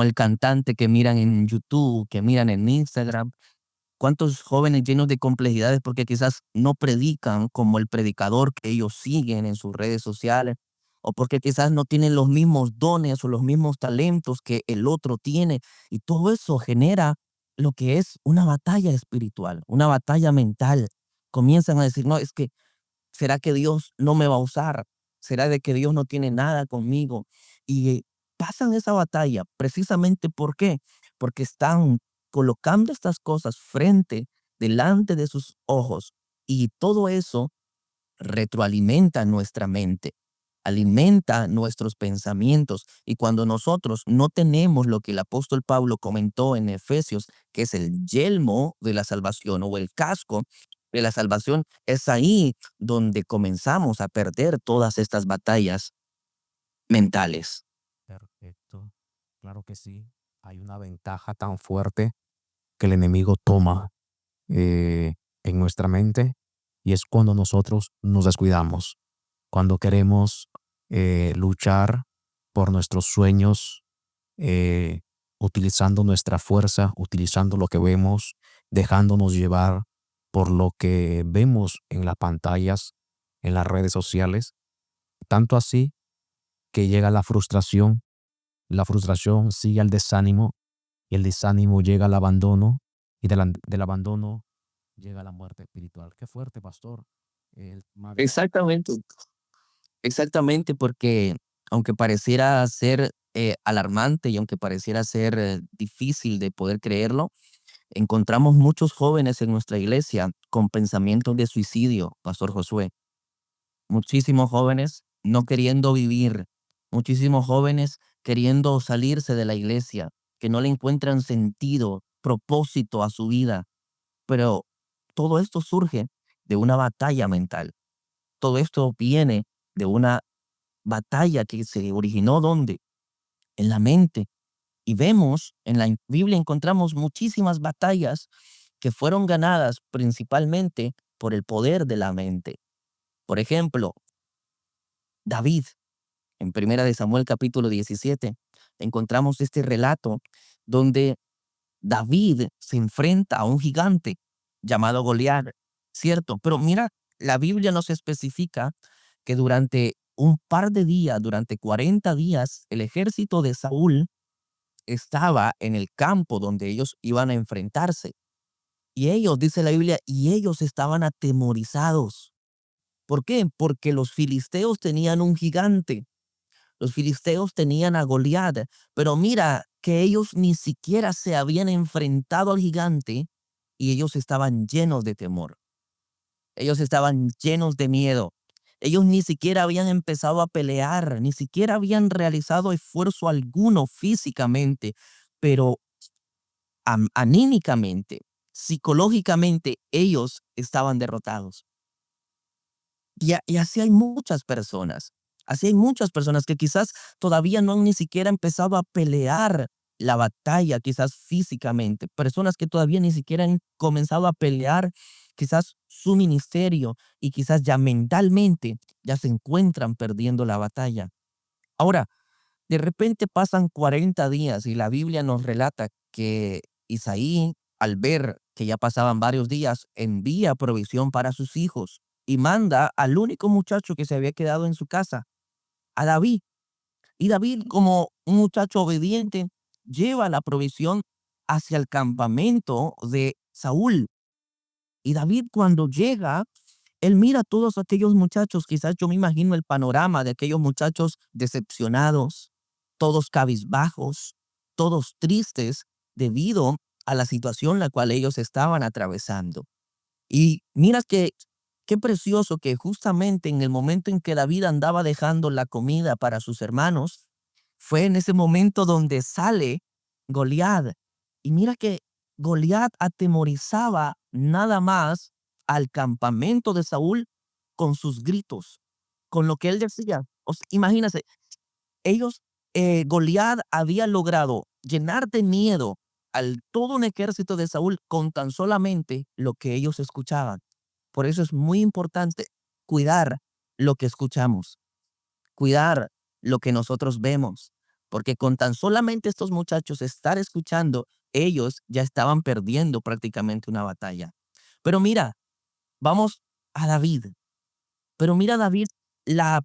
el cantante que miran en YouTube, que miran en Instagram. ¿Cuántos jóvenes llenos de complejidades porque quizás no predican como el predicador que ellos siguen en sus redes sociales? O porque quizás no tienen los mismos dones o los mismos talentos que el otro tiene. Y todo eso genera lo que es una batalla espiritual, una batalla mental. Comienzan a decir, no, es que ¿será que Dios no me va a usar? ¿Será de que Dios no tiene nada conmigo? Y pasan esa batalla precisamente ¿por qué? Porque están colocando estas cosas delante de sus ojos y todo eso retroalimenta nuestra mente, alimenta nuestros pensamientos. Y cuando nosotros no tenemos lo que el apóstol Pablo comentó en Efesios, que es el yelmo de la salvación o el casco de la salvación, es ahí donde comenzamos a perder todas estas batallas mentales. Perfecto. Claro que sí. Hay una ventaja tan fuerte que el enemigo toma en nuestra mente y es cuando nosotros nos descuidamos, cuando queremos luchar por nuestros sueños, eh, utilizando nuestra fuerza, utilizando lo que vemos, dejándonos llevar por lo que vemos en las pantallas, en las redes sociales, tanto así que llega la frustración la frustración sigue al desánimo y el desánimo llega al abandono y del abandono llega la muerte espiritual. Qué fuerte, pastor. El tema de hoy. Exactamente, exactamente, porque aunque pareciera ser alarmante y aunque pareciera ser difícil de poder creerlo, encontramos muchos jóvenes en nuestra iglesia con pensamientos de suicidio, Pastor Josué. Muchísimos jóvenes no queriendo vivir, muchísimos jóvenes queriendo salirse de la iglesia, que no le encuentran sentido, propósito a su vida. Pero todo esto surge de una batalla mental. Todo esto viene de una batalla que se originó ¿dónde? En la mente. Y vemos, en la Biblia encontramos muchísimas batallas que fueron ganadas principalmente por el poder de la mente. Por ejemplo, David, en Primera de Samuel capítulo 17, encontramos este relato donde David se enfrenta a un gigante llamado Goliat, ¿cierto? Pero mira, la Biblia nos especifica que durante un par de días, durante 40 días, el ejército de Saúl estaba en el campo donde ellos iban a enfrentarse. Y ellos, dice la Biblia, y ellos estaban atemorizados. ¿Por qué? Porque los filisteos tenían un gigante. Los filisteos tenían a Goliat, pero mira que ellos ni siquiera se habían enfrentado al gigante y ellos estaban llenos de temor. Ellos estaban llenos de miedo. Ellos ni siquiera habían empezado a pelear, ni siquiera habían realizado esfuerzo alguno físicamente, pero anímicamente, psicológicamente, ellos estaban derrotados. Y así hay muchas personas. Así hay muchas personas que quizás todavía no han ni siquiera empezado a pelear la batalla, quizás físicamente. Personas que todavía ni siquiera han comenzado a pelear quizás su ministerio y quizás ya mentalmente ya se encuentran perdiendo la batalla. Ahora, de repente pasan 40 días y la Biblia nos relata que Isaí, al ver que ya pasaban varios días, envía provisión para sus hijos y manda al único muchacho que se había quedado en su casa, a David. Y David, como un muchacho obediente, lleva la provisión hacia el campamento de Saúl. Y David cuando llega, él mira a todos aquellos muchachos, quizás yo me imagino el panorama de aquellos muchachos decepcionados, todos cabizbajos, todos tristes debido a la situación la cual ellos estaban atravesando. Y mira que qué precioso que justamente en el momento en que David andaba dejando la comida para sus hermanos, fue en ese momento donde sale Goliat. Y mira que Goliat atemorizaba nada más al campamento de Saúl con sus gritos, con lo que él decía. Imagínense, ellos, Goliat había logrado llenar de miedo al todo un ejército de Saúl con tan solamente lo que ellos escuchaban. Por eso es muy importante cuidar lo que escuchamos, cuidar lo que nosotros vemos, porque con tan solamente estos muchachos estar escuchando, ellos ya estaban perdiendo prácticamente una batalla. Pero mira, vamos a David. Pero mira, David,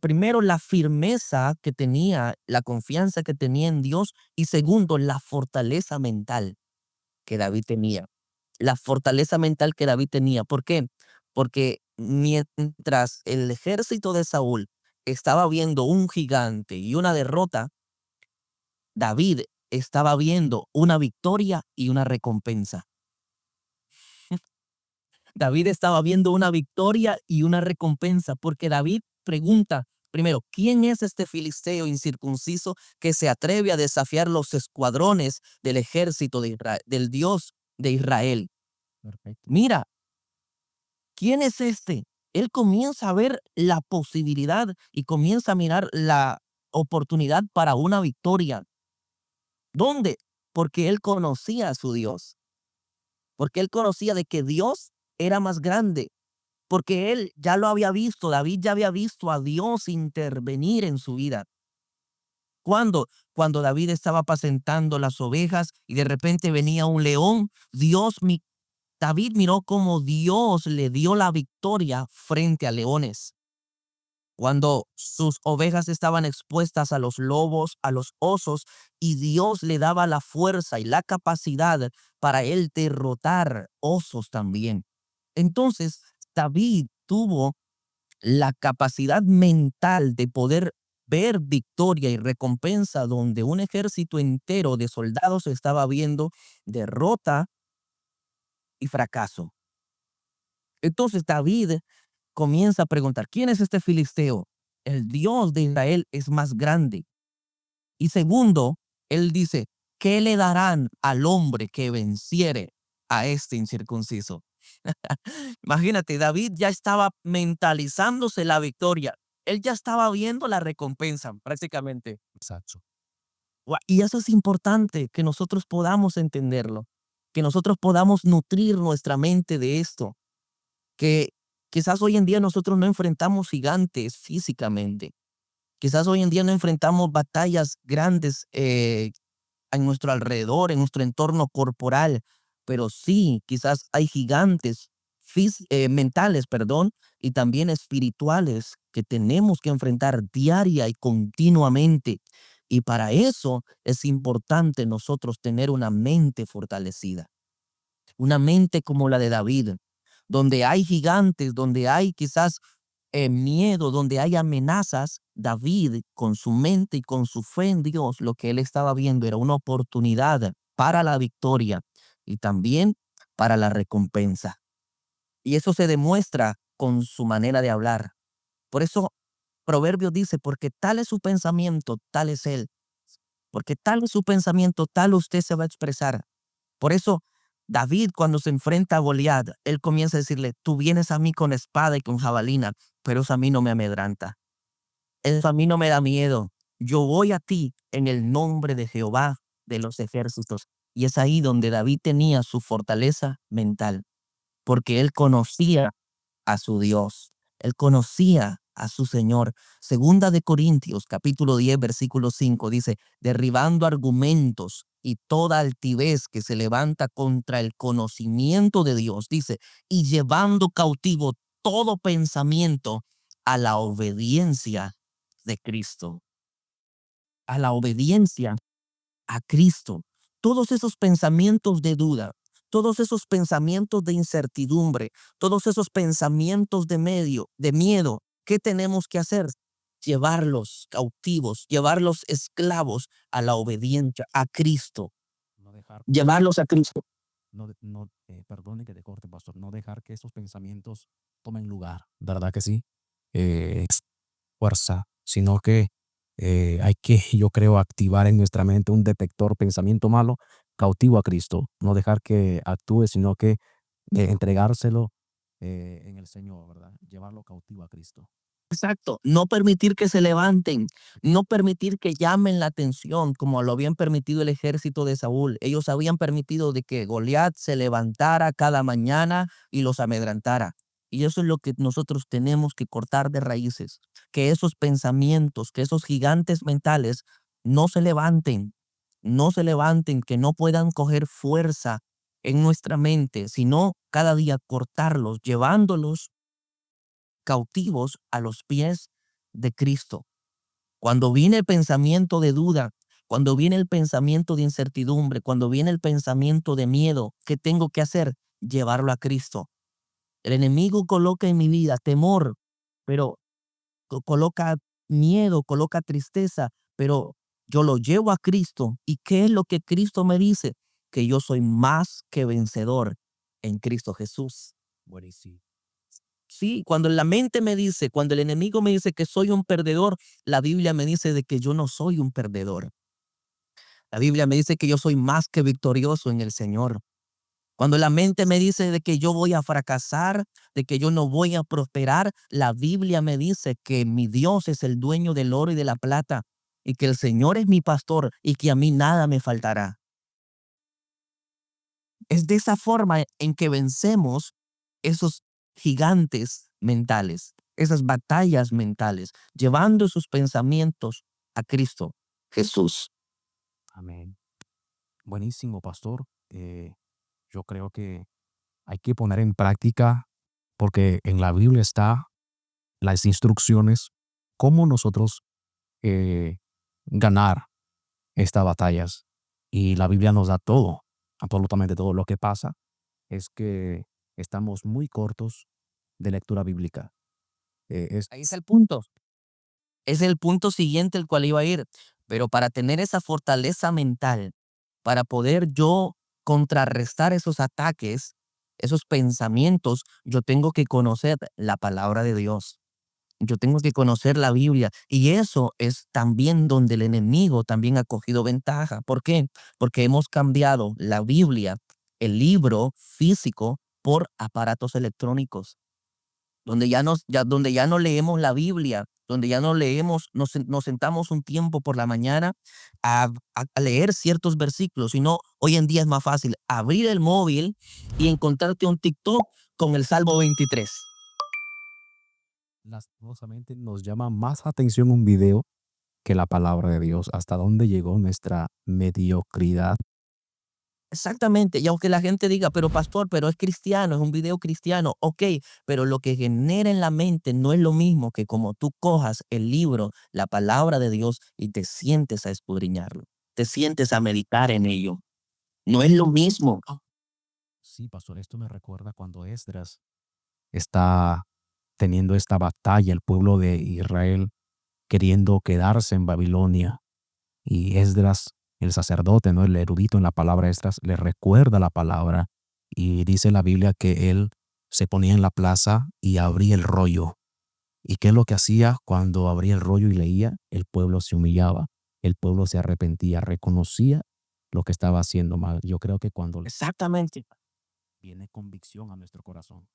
primero, la firmeza que tenía, la confianza que tenía en Dios y segundo, la fortaleza mental que David tenía. La fortaleza mental que David tenía. ¿Por qué? Porque mientras el ejército de Saúl estaba viendo un gigante y una derrota, David estaba viendo una victoria y una recompensa. David estaba viendo una victoria y una recompensa, porque David pregunta, primero, ¿quién es este filisteo incircunciso que se atreve a desafiar los escuadrones del ejército de del Dios de Israel? Perfecto. Mira, ¿quién es este? Él comienza a ver la posibilidad y comienza a mirar la oportunidad para una victoria. ¿Dónde? Porque él conocía a su Dios, porque él conocía de que Dios era más grande, porque él ya lo había visto, David ya había visto a Dios intervenir en su vida. ¿Cuándo? Cuando David estaba apacentando las ovejas y de repente venía un león, David miró cómo Dios le dio la victoria frente a leones. cuando sus ovejas estaban expuestas a los lobos, a los osos, y Dios le daba la fuerza y la capacidad para él derrotar osos también. Entonces, David tuvo la capacidad mental de poder ver victoria y recompensa donde un ejército entero de soldados estaba viendo derrota y fracaso. Entonces David comienza a preguntar, ¿quién es este filisteo? El Dios de Israel es más grande. Y segundo, él dice, ¿qué le darán al hombre que venciere a este incircunciso? Imagínate, David ya estaba mentalizándose la victoria. Él ya estaba viendo la recompensa prácticamente. Exacto. Y eso es importante, que nosotros podamos entenderlo, que nosotros podamos nutrir nuestra mente de esto, que quizás hoy en día nosotros no enfrentamos gigantes físicamente, quizás hoy en día no enfrentamos batallas grandes en nuestro alrededor, en nuestro entorno corporal, pero sí, quizás hay gigantes mentales, perdón, y también espirituales que tenemos que enfrentar diaria y continuamente. Y para eso es importante nosotros tener una mente fortalecida, una mente como la de David, donde hay gigantes, donde hay quizás miedo, donde hay amenazas. David, con su mente y con su fe en Dios, lo que él estaba viendo era una oportunidad para la victoria y también para la recompensa. Y eso se demuestra con su manera de hablar. Por eso Proverbios dice, porque tal es su pensamiento, tal es él. Porque tal es su pensamiento, tal usted se va a expresar. Por eso David, cuando se enfrenta a Goliat, él comienza a decirle, tú vienes a mí con espada y con jabalina, pero eso a mí no me amedranta. Eso a mí no me da miedo. Yo voy a ti en el nombre de Jehová de los ejércitos. Y es ahí donde David tenía su fortaleza mental, porque él conocía a su Dios. Él conocía a su Señor. Segunda de Corintios, capítulo 10, versículo 5 dice, derribando argumentos y toda altivez que se levanta contra el conocimiento de Dios, dice, y llevando cautivo todo pensamiento a la obediencia de Cristo, a la obediencia a Cristo. Todos esos pensamientos de duda, todos esos pensamientos de incertidumbre, todos esos pensamientos de miedo, ¿qué tenemos que hacer? Llevarlos cautivos, llevarlos esclavos a la obediencia a Cristo, No dejar, llevarlos a Cristo. perdone que te corte, pastor, no dejar que esos pensamientos tomen lugar, ¿verdad que sí? Fuerza, sino que hay que, yo creo, activar en nuestra mente un detector pensamiento malo cautivo a Cristo, no dejar que actúe, sino que entregárselo en el Señor, ¿verdad? Llevarlo cautivo a Cristo. Exacto, no permitir que se levanten, no permitir que llamen la atención como lo habían permitido el ejército de Saúl. Ellos habían permitido de que Goliat se levantara cada mañana y los amedrantara. Y eso es lo que nosotros tenemos que cortar de raíces, que esos pensamientos, que esos gigantes mentales no se levanten, no se levanten, que no puedan coger fuerza en nuestra mente, sino cada día cortarlos, llevándolos cautivos a los pies de Cristo. Cuando viene el pensamiento de duda, cuando viene el pensamiento de incertidumbre, cuando viene el pensamiento de miedo, ¿qué tengo que hacer? Llevarlo a Cristo. El enemigo coloca en mi vida temor, pero coloca miedo, coloca tristeza, pero yo lo llevo a Cristo. ¿Y qué es lo que Cristo me dice? Que yo soy más que vencedor en Cristo Jesús. Buenísimo. Sí, cuando la mente me dice, cuando el enemigo me dice que soy un perdedor, la Biblia me dice de que yo no soy un perdedor. La Biblia me dice que yo soy más que victorioso en el Señor. Cuando la mente me dice de que yo voy a fracasar, de que yo no voy a prosperar, la Biblia me dice que mi Dios es el dueño del oro y de la plata y que el Señor es mi pastor y que a mí nada me faltará. Es de esa forma en que vencemos esos gigantes mentales, esas batallas mentales, llevando sus pensamientos a Cristo Jesús. Amén. Buenísimo, pastor. Yo creo que hay que poner en práctica, porque en la Biblia está las instrucciones cómo nosotros eh, ganar estas batallas. Y la Biblia nos da todo, absolutamente todo. Lo que pasa es que estamos muy cortos de lectura bíblica. Es Ahí está el punto. Es el punto siguiente el cual iba a ir. Pero para tener esa fortaleza mental, para poder yo contrarrestar esos ataques, esos pensamientos, yo tengo que conocer la palabra de Dios. Yo tengo que conocer la Biblia. Y eso es también donde el enemigo también ha cogido ventaja. ¿Por qué? Porque hemos cambiado la Biblia, el libro físico, por aparatos electrónicos donde ya no leemos la Biblia, donde ya no leemos, nos sentamos un tiempo por la mañana a leer ciertos versículos, sino hoy en día es más fácil abrir el móvil y encontrarte un TikTok con el Salmo 23. lastimosamente nos llama más atención un video que la palabra de Dios. ¿Hasta dónde llegó nuestra mediocridad? Exactamente, y aunque la gente diga, pero pastor, pero es cristiano, es un video cristiano, ok, pero lo que genera en la mente no es lo mismo que como tú cojas el libro, la palabra de Dios y te sientes a escudriñarlo, te sientes a meditar en ello. No es lo mismo. Sí, pastor, esto me recuerda cuando Esdras está teniendo esta batalla, el pueblo de Israel queriendo quedarse en Babilonia. Y Esdras, el sacerdote, ¿no? El erudito en la palabra Esdras, le recuerda la palabra y dice la Biblia que él se ponía en la plaza y abría el rollo. ¿Y qué es lo que hacía cuando abría el rollo y leía? El pueblo se humillaba, el pueblo se arrepentía, reconocía lo que estaba haciendo mal. Yo creo que cuando Exactamente. viene convicción a nuestro corazón.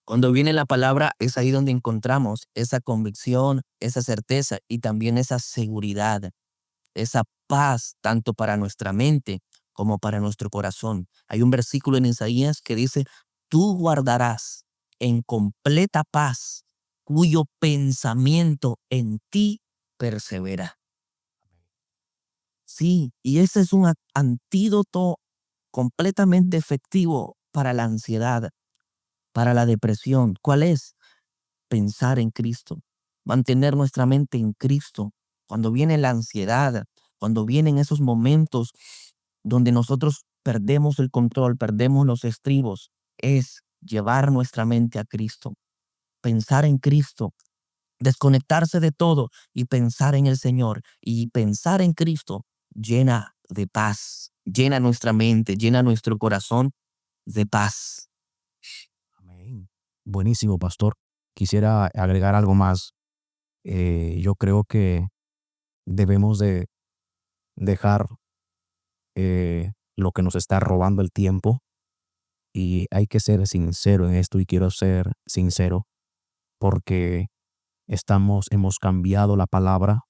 Cuando viene la palabra es ahí donde encontramos esa convicción, esa certeza y también esa seguridad, esa paz tanto para nuestra mente como para nuestro corazón. Hay un versículo en Isaías que dice, tú guardarás en completa paz cuyo pensamiento en ti persevera. Sí, y ese es un antídoto completamente efectivo para la ansiedad, para la depresión. ¿Cuál es? Pensar en Cristo, mantener nuestra mente en Cristo. Cuando viene la ansiedad, cuando vienen esos momentos donde nosotros perdemos el control, perdemos los estribos, es llevar nuestra mente a Cristo, pensar en Cristo, desconectarse de todo y pensar en el Señor. Y pensar en Cristo llena de paz, llena nuestra mente, llena nuestro corazón de paz. Amén. Buenísimo, pastor. Quisiera agregar algo más. Yo creo que debemos de dejar lo que nos está robando el tiempo y hay que ser sincero en esto y quiero ser sincero porque hemos cambiado la palabra,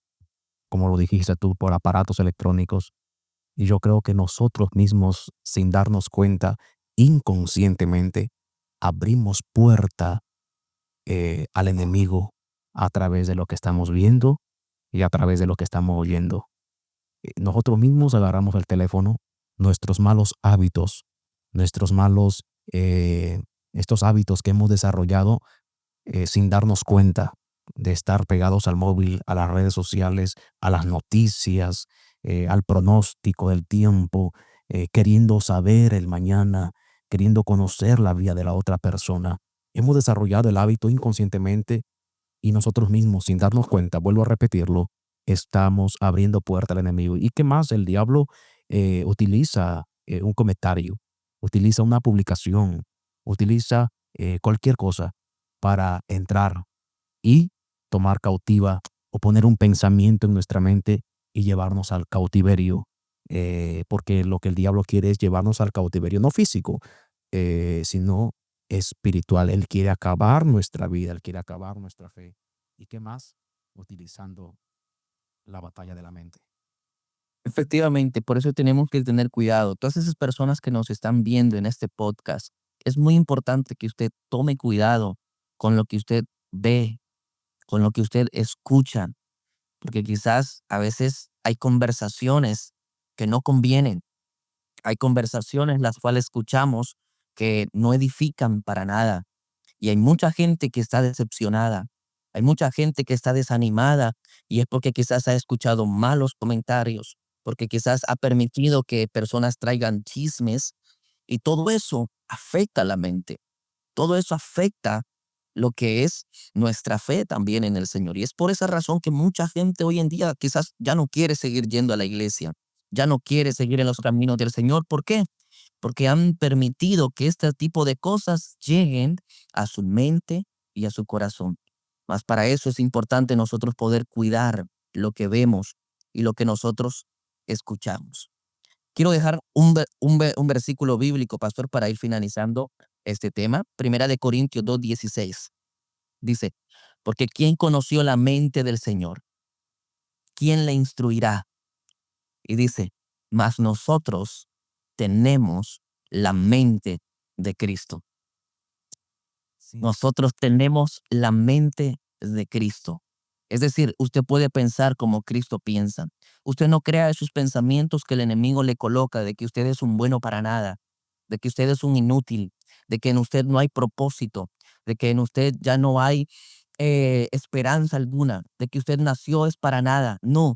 como lo dijiste tú, por aparatos electrónicos y yo creo que nosotros mismos, sin darnos cuenta, inconscientemente, abrimos puerta al enemigo a través de lo que estamos viendo y a través de lo que estamos oyendo. Nosotros mismos agarramos el teléfono, nuestros malos hábitos, nuestros malos, estos hábitos que hemos desarrollado sin darnos cuenta de estar pegados al móvil, a las redes sociales, a las noticias, al pronóstico del tiempo, queriendo saber el mañana, queriendo conocer la vida de la otra persona. Hemos desarrollado el hábito inconscientemente y nosotros mismos, sin darnos cuenta, vuelvo a repetirlo, estamos abriendo puerta al enemigo. ¿Y qué más? El diablo utiliza un comentario, utiliza una publicación, utiliza cualquier cosa para entrar y tomar cautiva o poner un pensamiento en nuestra mente y llevarnos al cautiverio. Porque lo que el diablo quiere es llevarnos al cautiverio, no físico, sino espiritual. Él quiere acabar nuestra vida, él quiere acabar nuestra fe. ¿Y qué más? Utilizando la batalla de la mente. Efectivamente, por eso tenemos que tener cuidado. Todas esas personas que nos están viendo en este podcast, es muy importante que usted tome cuidado con lo que usted ve, con lo que usted escucha, porque quizás a veces hay conversaciones que no convienen, hay conversaciones las cuales escuchamos que no edifican para nada y hay mucha gente que está decepcionada. Hay mucha gente que está desanimada y es porque quizás ha escuchado malos comentarios, porque quizás ha permitido que personas traigan chismes y todo eso afecta la mente. Todo eso afecta lo que es nuestra fe también en el Señor. Y es por esa razón que mucha gente hoy en día quizás ya no quiere seguir yendo a la iglesia, ya no quiere seguir en los caminos del Señor. ¿Por qué? Porque han permitido que este tipo de cosas lleguen a su mente y a su corazón. Mas para eso es importante nosotros poder cuidar lo que vemos y lo que nosotros escuchamos. Quiero dejar un versículo bíblico, pastor, para ir finalizando este tema. Primera de Corintios 2:16. Dice, porque ¿quién conoció la mente del Señor? ¿Quién le instruirá? Y dice, mas nosotros tenemos la mente de Cristo. Sí. Nosotros tenemos la mente de Cristo. Es decir, usted puede pensar como Cristo piensa. Usted no crea esos pensamientos que el enemigo le coloca de que usted es un bueno para nada, de que usted es un inútil, de que en usted no hay propósito, de que en usted ya no hay esperanza alguna, de que usted nació es para nada. No,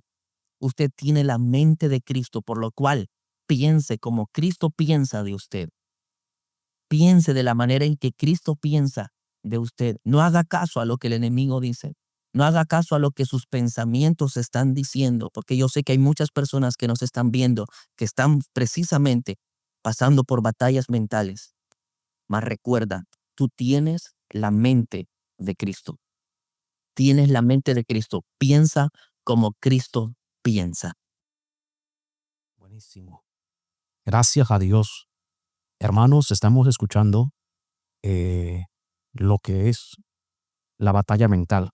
usted tiene la mente de Cristo, por lo cual piense como Cristo piensa de usted. Piense de la manera en que Cristo piensa de usted. No haga caso a lo que el enemigo dice. No haga caso a lo que sus pensamientos están diciendo, porque yo sé que hay muchas personas que nos están viendo que están precisamente pasando por batallas mentales. Mas recuerda, tú tienes la mente de Cristo. Tienes la mente de Cristo. Piensa como Cristo piensa. Buenísimo. Gracias a Dios. Hermanos, estamos escuchando eh, lo que es la batalla mental.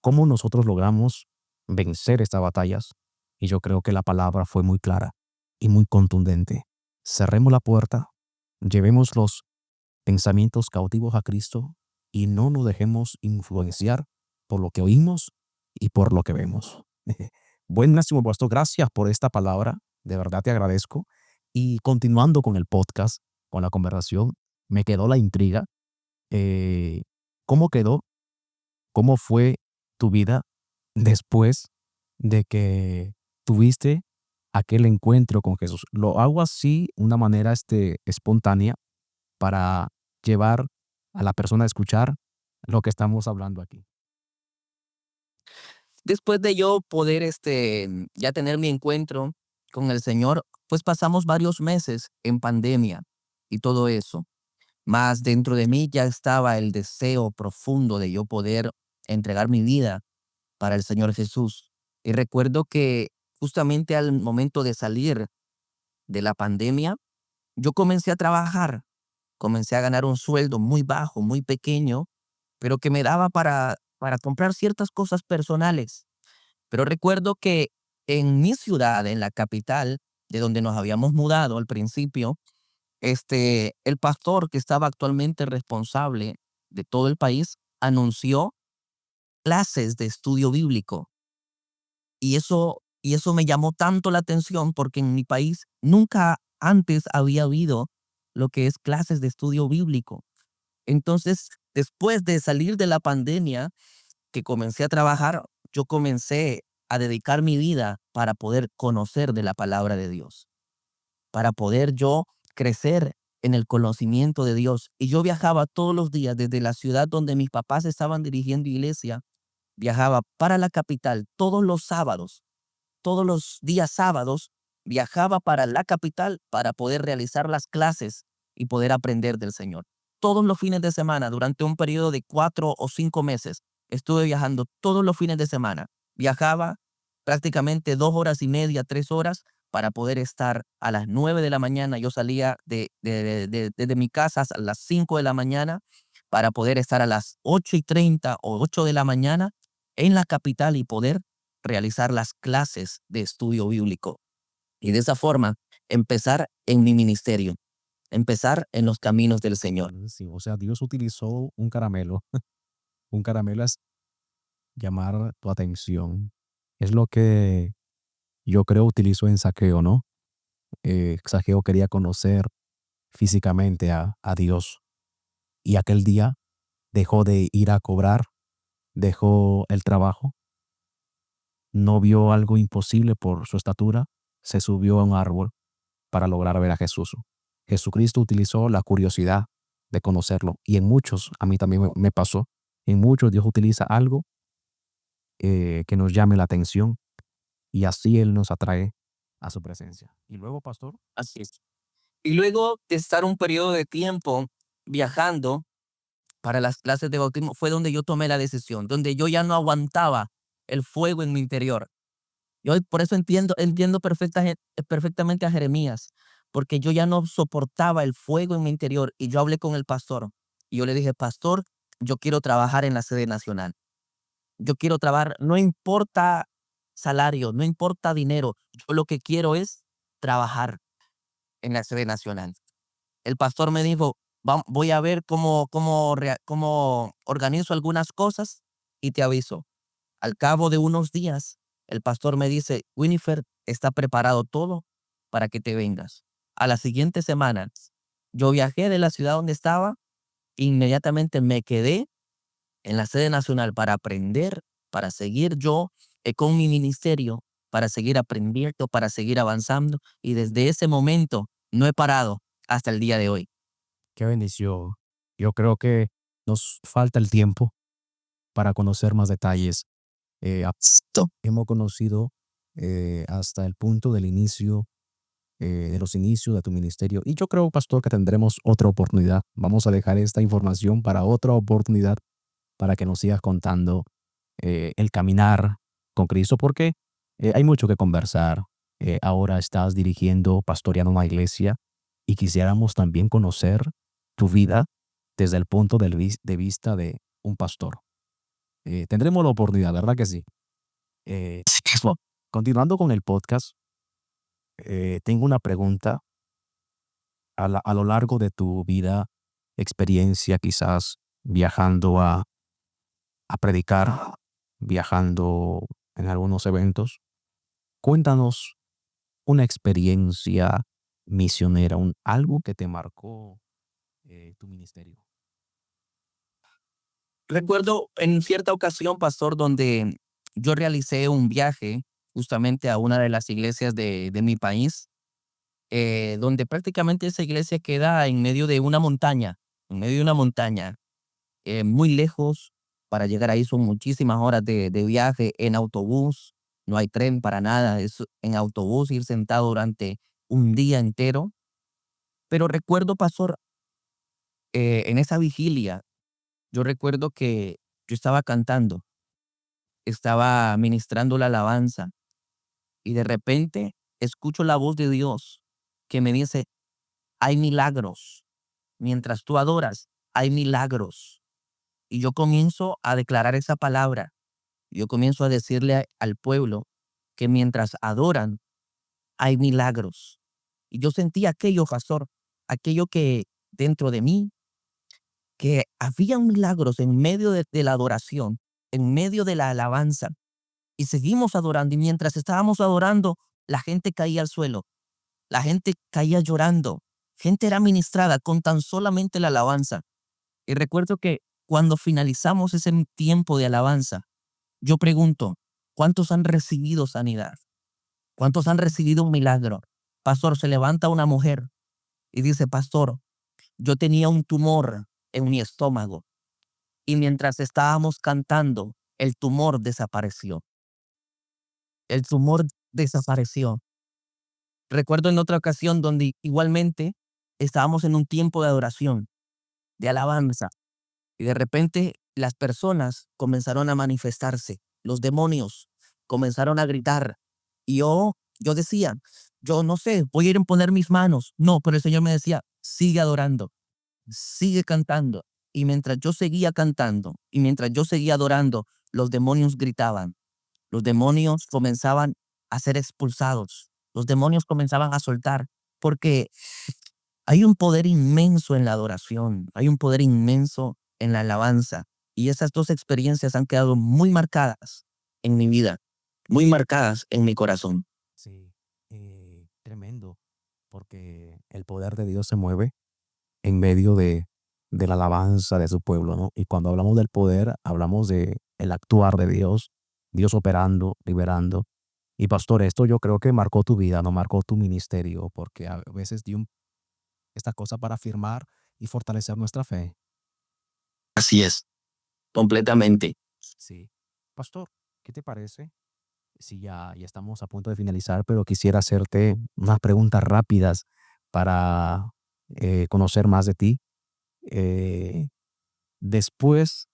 Cómo nosotros logramos vencer estas batallas. Y yo creo que la palabra fue muy clara y muy contundente. Cerremos la puerta, llevemos los pensamientos cautivos a Cristo y no nos dejemos influenciar por lo que oímos y por lo que vemos. Buenísimo, pastor. Gracias por esta palabra. De verdad te agradezco. Y continuando con el podcast, con la conversación, me quedó la intriga. ¿Cómo quedó? ¿Cómo fue tu vida después de que tuviste aquel encuentro con Jesús? Lo hago así, una manera espontánea para llevar a la persona a escuchar lo que estamos hablando aquí. Después de yo poder ya tener mi encuentro con el Señor, pues pasamos varios meses en pandemia y todo eso. Más dentro de mí ya estaba el deseo profundo de yo poder entregar mi vida para el Señor Jesús. Y recuerdo que justamente al momento de salir de la pandemia, yo comencé a trabajar, comencé a ganar un sueldo muy bajo, muy pequeño, pero que me daba para comprar ciertas cosas personales. Pero recuerdo que en mi ciudad, en la capital, de donde nos habíamos mudado al principio, el pastor que estaba actualmente responsable de todo el país anunció clases de estudio bíblico. Y eso me llamó tanto la atención porque en mi país nunca antes había habido lo que es clases de estudio bíblico. Entonces, después de salir de la pandemia, que comencé a trabajar, yo comencé a dedicar mi vida para poder conocer de la palabra de Dios, para poder yo crecer en el conocimiento de Dios. Y yo viajaba todos los días desde la ciudad donde mis papás estaban dirigiendo iglesia, viajaba para la capital todos los días sábados, viajaba para la capital para poder realizar las clases y poder aprender del Señor. Todos los fines de semana, durante un periodo de 4 o 5 meses, estuve viajando todos los fines de semana. Viajaba prácticamente 2 horas y media, 3 horas para poder estar a las 9 de la mañana. Yo salía desde mi casa a las 5 de la mañana para poder estar a las 8:30 o 8 de la mañana en la capital y poder realizar las clases de estudio bíblico. Y de esa forma, empezar en mi ministerio, empezar en los caminos del Señor. Sí, o sea, Dios utilizó un caramelo. Un caramelo es llamar tu atención. Es lo que yo creo utilizó en Saqueo, ¿no? Saqueo quería conocer físicamente a Dios y aquel día dejó de ir a cobrar, dejó el trabajo, no vio algo imposible por su estatura, se subió a un árbol para lograr ver a Jesús. Jesucristo utilizó la curiosidad de conocerlo y en muchos, a mí también me pasó, en muchos Dios utiliza algo que nos llame la atención y así Él nos atrae a su presencia. Y luego, pastor, Así es. Y luego de estar un periodo de tiempo viajando para las clases de bautismo, fue donde yo tomé la decisión, donde yo ya no aguantaba el fuego en mi interior. Yo por eso entiendo perfectamente a Jeremías, porque yo ya no soportaba el fuego en mi interior y yo hablé con el pastor y yo le dije, pastor, yo quiero trabajar en la sede nacional. Yo quiero trabajar, no importa salario, no importa dinero, yo lo que quiero es trabajar en la sede nacional. El pastor me dijo, voy a ver cómo organizo algunas cosas y te aviso. Al cabo de unos días, el pastor me dice, Winifred, está preparado todo para que te vengas. A la siguiente semana, yo viajé de la ciudad donde estaba, inmediatamente me quedé en la sede nacional para aprender, para seguir yo con mi ministerio, para seguir aprendiendo, para seguir avanzando. Y desde ese momento no he parado hasta el día de hoy. qué bendición. Yo creo que nos falta el tiempo para conocer más detalles. Hemos conocido hasta el punto del inicio, de los inicios de tu ministerio. Y yo creo, pastor, que tendremos otra oportunidad. Vamos a dejar esta información para otra oportunidad para que nos sigas contando el caminar con Cristo, porque hay mucho que conversar. Ahora estás dirigiendo, pastoreando una iglesia y quisiéramos también conocer tu vida desde el punto de vista de un pastor. Tendremos la oportunidad, ¿verdad que sí? Eh, Continuando con el podcast, tengo una pregunta. A lo largo de tu vida, experiencia, quizás viajando a predicar, viajando en algunos eventos, cuéntanos una experiencia misionera, algo que te marcó tu ministerio. Recuerdo en cierta ocasión, pastor, donde yo realicé un viaje justamente a una de las iglesias de mi país, donde prácticamente esa iglesia queda en medio de una montaña, muy lejos. Para llegar ahí son muchísimas horas de viaje en autobús, no hay tren para nada, es en autobús ir sentado durante un día entero. Pero recuerdo, pastor, en esa vigilia, yo recuerdo que yo estaba cantando, estaba ministrando la alabanza y de repente escucho la voz de Dios que me dice, hay milagros. Mientras tú adoras, hay milagros. Y yo comienzo a declarar esa palabra. Yo comienzo a decirle al pueblo que mientras adoran, hay milagros. Y yo sentí aquello, pastor, aquello que dentro de mí, que había milagros en medio de la adoración, en medio de la alabanza. Y seguimos adorando. Y mientras estábamos adorando, la gente caía al suelo. La gente caía llorando. Gente era ministrada con tan solamente la alabanza. Y recuerdo que cuando finalizamos ese tiempo de alabanza, yo pregunto, ¿cuántos han recibido sanidad? ¿Cuántos han recibido un milagro? Pastor, se levanta una mujer y dice, pastor, yo tenía un tumor en mi estómago y mientras estábamos cantando, el tumor desapareció. El tumor desapareció. Recuerdo en otra ocasión donde igualmente estábamos en un tiempo de adoración, de alabanza, y de repente las personas comenzaron a manifestarse, los demonios comenzaron a gritar, y yo decía, yo no sé, voy a ir a poner mis manos. No, pero el Señor me decía, sigue adorando, sigue cantando. Y mientras yo seguía cantando y mientras yo seguía adorando, los demonios gritaban, los demonios comenzaban a ser expulsados, los demonios comenzaban a soltar, porque hay un poder inmenso en la adoración, hay un poder inmenso en la alabanza. Y esas dos experiencias han quedado muy marcadas en mi vida, muy marcadas en mi corazón. Sí, tremendo, porque el poder de Dios se mueve en medio de la alabanza de su pueblo, ¿no? Y cuando hablamos del poder, hablamos de el actuar de Dios, Dios operando, liberando. Y pastor, esto yo creo que marcó tu vida, no marcó tu ministerio, porque a veces dio esta cosa para afirmar y fortalecer nuestra fe. Así es, completamente. Sí. Pastor, ¿qué te parece? Sí, ya estamos a punto de finalizar, pero quisiera hacerte unas preguntas rápidas para conocer más de ti. Eh, Después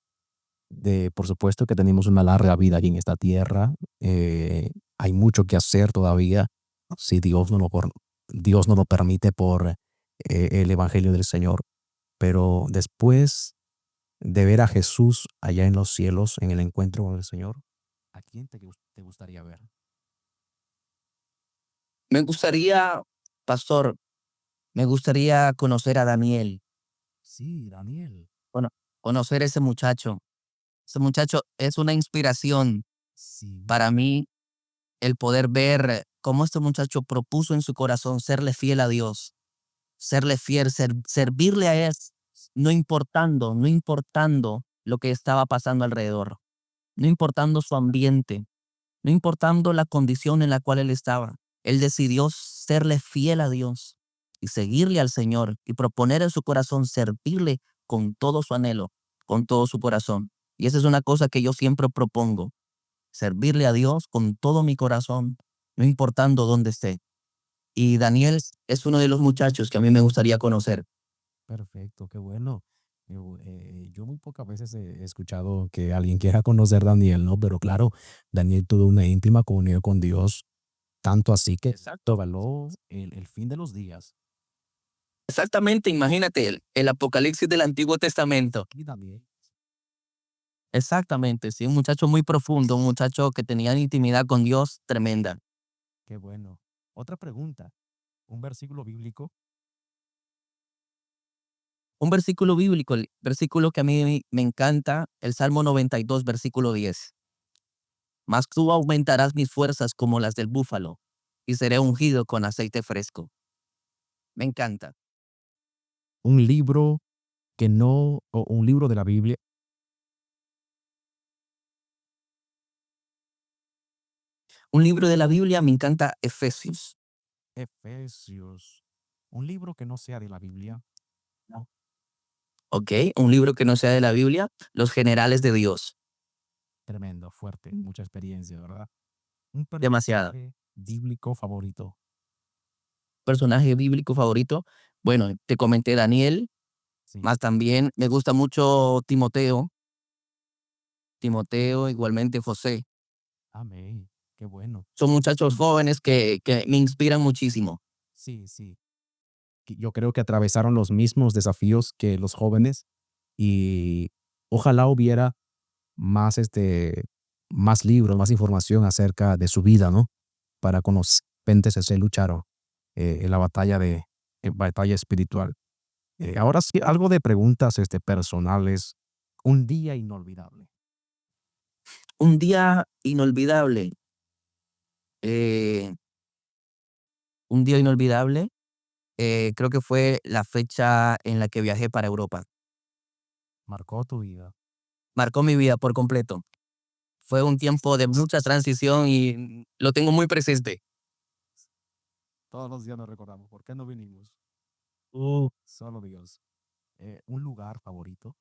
de, por supuesto, que tenemos una larga vida aquí en esta tierra, hay mucho que hacer todavía, si Dios no lo permite por el Evangelio del Señor. Pero después de ver a Jesús allá en los cielos, en el encuentro con el Señor, ¿a quién te gustaría ver? Me gustaría, pastor, me gustaría conocer a Daniel, Sí, Daniel. cono- conocer a ese muchacho. Ese muchacho es una inspiración Sí, para mí el poder ver cómo este muchacho propuso en su corazón serle fiel a Dios, serle fiel, servirle a Él, no importando lo que estaba pasando alrededor, no importando su ambiente, no importando la condición en la cual él estaba. Él decidió serle fiel a Dios y seguirle al Señor y proponer en su corazón servirle con todo su anhelo, con todo su corazón. Y esa es una cosa que yo siempre propongo, servirle a Dios con todo mi corazón, no importando dónde esté. Y Daniel es uno de los muchachos que a mí me gustaría conocer. perfecto, qué bueno. Yo muy pocas veces he escuchado que alguien quiera conocer a Daniel, ¿no? Pero claro, Daniel tuvo una íntima comunión con Dios, tanto así que Exacto. habló el fin de los días. Exactamente, imagínate el Apocalipsis del Antiguo Testamento. Y Daniel, Exactamente, sí, un muchacho muy profundo, un muchacho que tenía intimidad con Dios tremenda. qué bueno. Otra pregunta, un versículo bíblico. Un versículo bíblico, el versículo que a mí me encanta, el Salmo 92, versículo 10. Mas tú aumentarás mis fuerzas como las del búfalo, y seré ungido con aceite fresco. Me encanta. Un libro que no, o un libro de la Biblia. Un libro de la Biblia, me encanta Efesios. Efesios. Un libro que no sea de la Biblia. ¿No? ¿Ok? Un libro que no sea de la Biblia, Los generales de Dios. Tremendo, fuerte, mucha experiencia, ¿verdad? Un Demasiado. personaje bíblico favorito. Personaje bíblico favorito. Bueno, te comenté Daniel, Sí, más también me gusta mucho Timoteo. Timoteo, igualmente José. amén. Qué bueno. Son muchachos jóvenes que me inspiran muchísimo. Sí, sí. Yo creo que atravesaron los mismos desafíos que los jóvenes y ojalá hubiera más, más libros, más información acerca de su vida, ¿no? Para conocer se lucharon en la batalla en batalla espiritual. Ahora sí, algo de preguntas personales. Un día inolvidable. Un día inolvidable, eh, un día inolvidable, creo que fue la fecha en la que viajé para Europa. Marcó tu vida. Marcó mi vida por completo. Fue un tiempo de mucha transición y lo tengo muy presente. Todos los días nos recordamos. ¿Por qué no vinimos? Uh, Solo Dios. Un lugar favorito.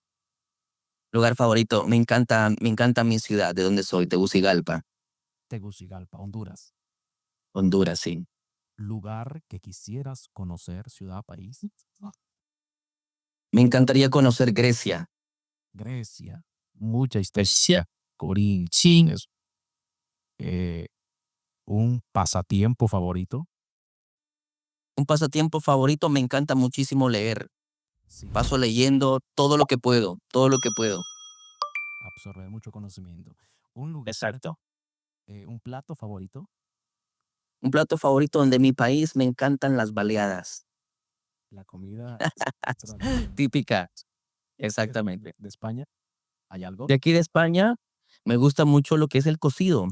Lugar favorito, me encanta mi ciudad, de donde soy, Tegucigalpa, Tegucigalpa, Honduras. Honduras, sí. Lugar que quisieras conocer, ciudad, país. Me encantaría conocer Grecia. Grecia. Mucha historia. Grecia. Corinthians. Eh, un pasatiempo favorito. Un pasatiempo favorito, me encanta muchísimo leer. Sí. Paso leyendo todo lo que puedo, todo lo que puedo. Absorber mucho conocimiento. Un lugar, Exacto. un plato favorito. Un plato favorito donde mi país me encantan las baleadas. La comida tradicional Típica, de, exactamente. de España. ¿Hay algo? De aquí de España me gusta mucho lo que es el cocido.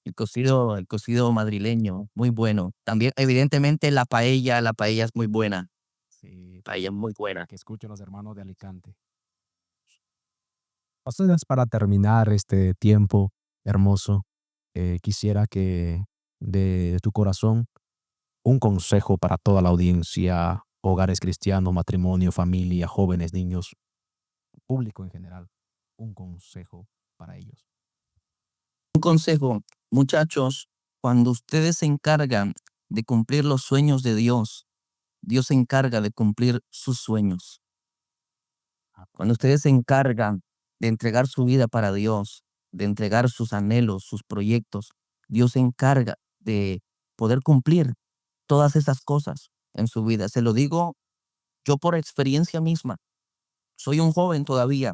El cocido madrileño, muy bueno. También, evidentemente, la paella es muy buena. Sí, Paella es muy buena. que escuchen los hermanos de Alicante. Entonces, para terminar este tiempo hermoso, quisiera que de tu corazón un consejo para toda la audiencia, hogares cristianos, matrimonio, familia, jóvenes, niños, público en general, un consejo para ellos. Un consejo, muchachos, cuando ustedes se encargan de cumplir los sueños de Dios, Dios se encarga de cumplir sus sueños. Cuando ustedes se encargan de entregar su vida para Dios, de entregar sus anhelos, sus proyectos, Dios se encarga de poder cumplir todas esas cosas en su vida. Se lo digo yo por experiencia misma. Soy un joven todavía,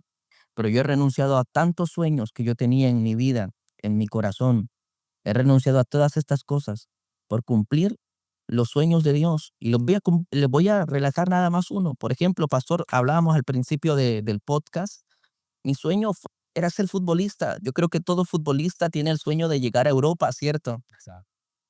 pero yo he renunciado a tantos sueños que yo tenía en mi vida, en mi corazón. He renunciado a todas estas cosas por cumplir los sueños de Dios. Y les voy a relatar nada más uno. Por ejemplo, pastor, hablábamos al principio del podcast. Mi sueño era ser futbolista. Yo creo que todo futbolista tiene el sueño de llegar a Europa, ¿cierto? Exacto.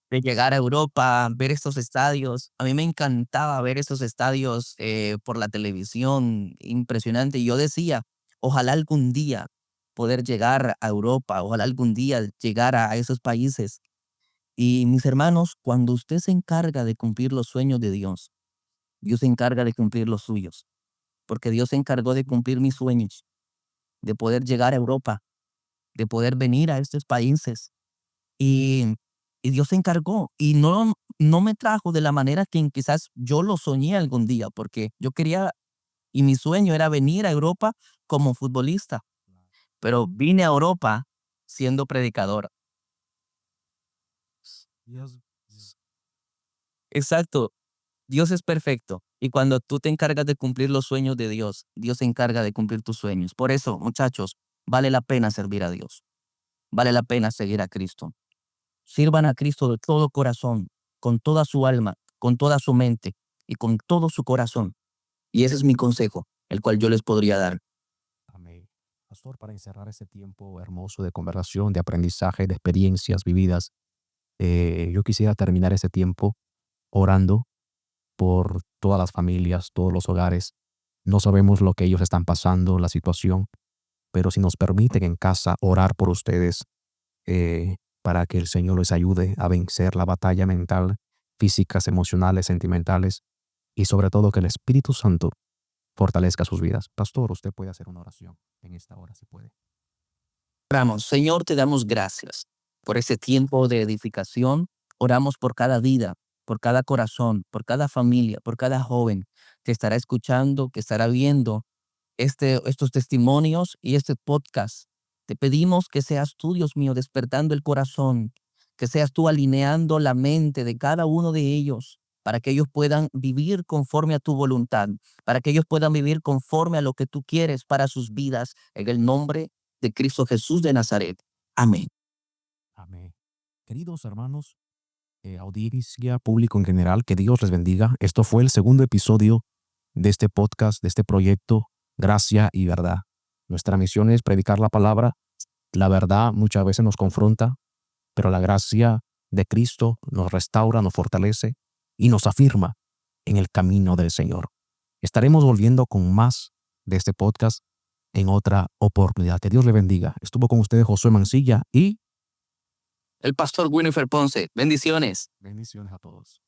De llegar a Europa, ver estos estadios. A mí me encantaba ver esos estadios por la televisión, impresionante. Y yo decía, ojalá algún día poder llegar a Europa, ojalá algún día llegar a esos países. Y mis hermanos, cuando usted se encarga de cumplir los sueños de Dios, Dios se encarga de cumplir los suyos, porque Dios se encargó de cumplir mis sueños, de poder llegar a Europa, de poder venir a estos países. Y, y Dios se encargó y no me trajo de la manera que quizás yo lo soñé algún día, porque yo quería y mi sueño era venir a Europa como futbolista, pero vine a Europa siendo predicador. Dios, Exacto. Dios es perfecto y cuando tú te encargas de cumplir los sueños de Dios, Dios se encarga de cumplir tus sueños. Por eso, muchachos, vale la pena servir a Dios. Vale la pena seguir a Cristo. Sirvan a Cristo de todo corazón, con toda su alma, con toda su mente y con todo su corazón. Y ese es mi consejo, el cual yo les podría dar. amén. Pastor, para encerrar ese tiempo hermoso de conversación, de aprendizaje, de experiencias vividas, yo quisiera terminar ese tiempo orando por todas las familias, todos los hogares. No sabemos lo que ellos están pasando, la situación, pero si nos permiten en casa orar por ustedes, para que el Señor les ayude a vencer la batalla mental, físicas, emocionales, sentimentales y sobre todo que el Espíritu Santo fortalezca sus vidas. Pastor, usted puede hacer una oración en esta hora, si puede. Oramos, Señor, te damos gracias por ese tiempo de edificación. Oramos por cada vida, por cada corazón, por cada familia, por cada joven que estará escuchando, que estará viendo estos testimonios y este podcast. Te pedimos que seas tú, Dios mío, despertando el corazón, que seas tú alineando la mente de cada uno de ellos para que ellos puedan vivir conforme a tu voluntad, para que ellos puedan vivir conforme a lo que tú quieres para sus vidas, en el nombre de Cristo Jesús de Nazaret. Amén. Amén. Queridos hermanos, audiencia, público en general, que Dios les bendiga. Esto fue el segundo episodio de este podcast, de este proyecto, Gracia y Verdad. Nuestra misión es predicar la palabra. La verdad muchas veces nos confronta, pero la gracia de Cristo nos restaura, nos fortalece y nos afirma en el camino del Señor. Estaremos volviendo con más de este podcast en otra oportunidad. Que Dios le bendiga. Estuvo con ustedes Josué Mancilla y El pastor Winifred Ponce. Bendiciones. bendiciones a todos.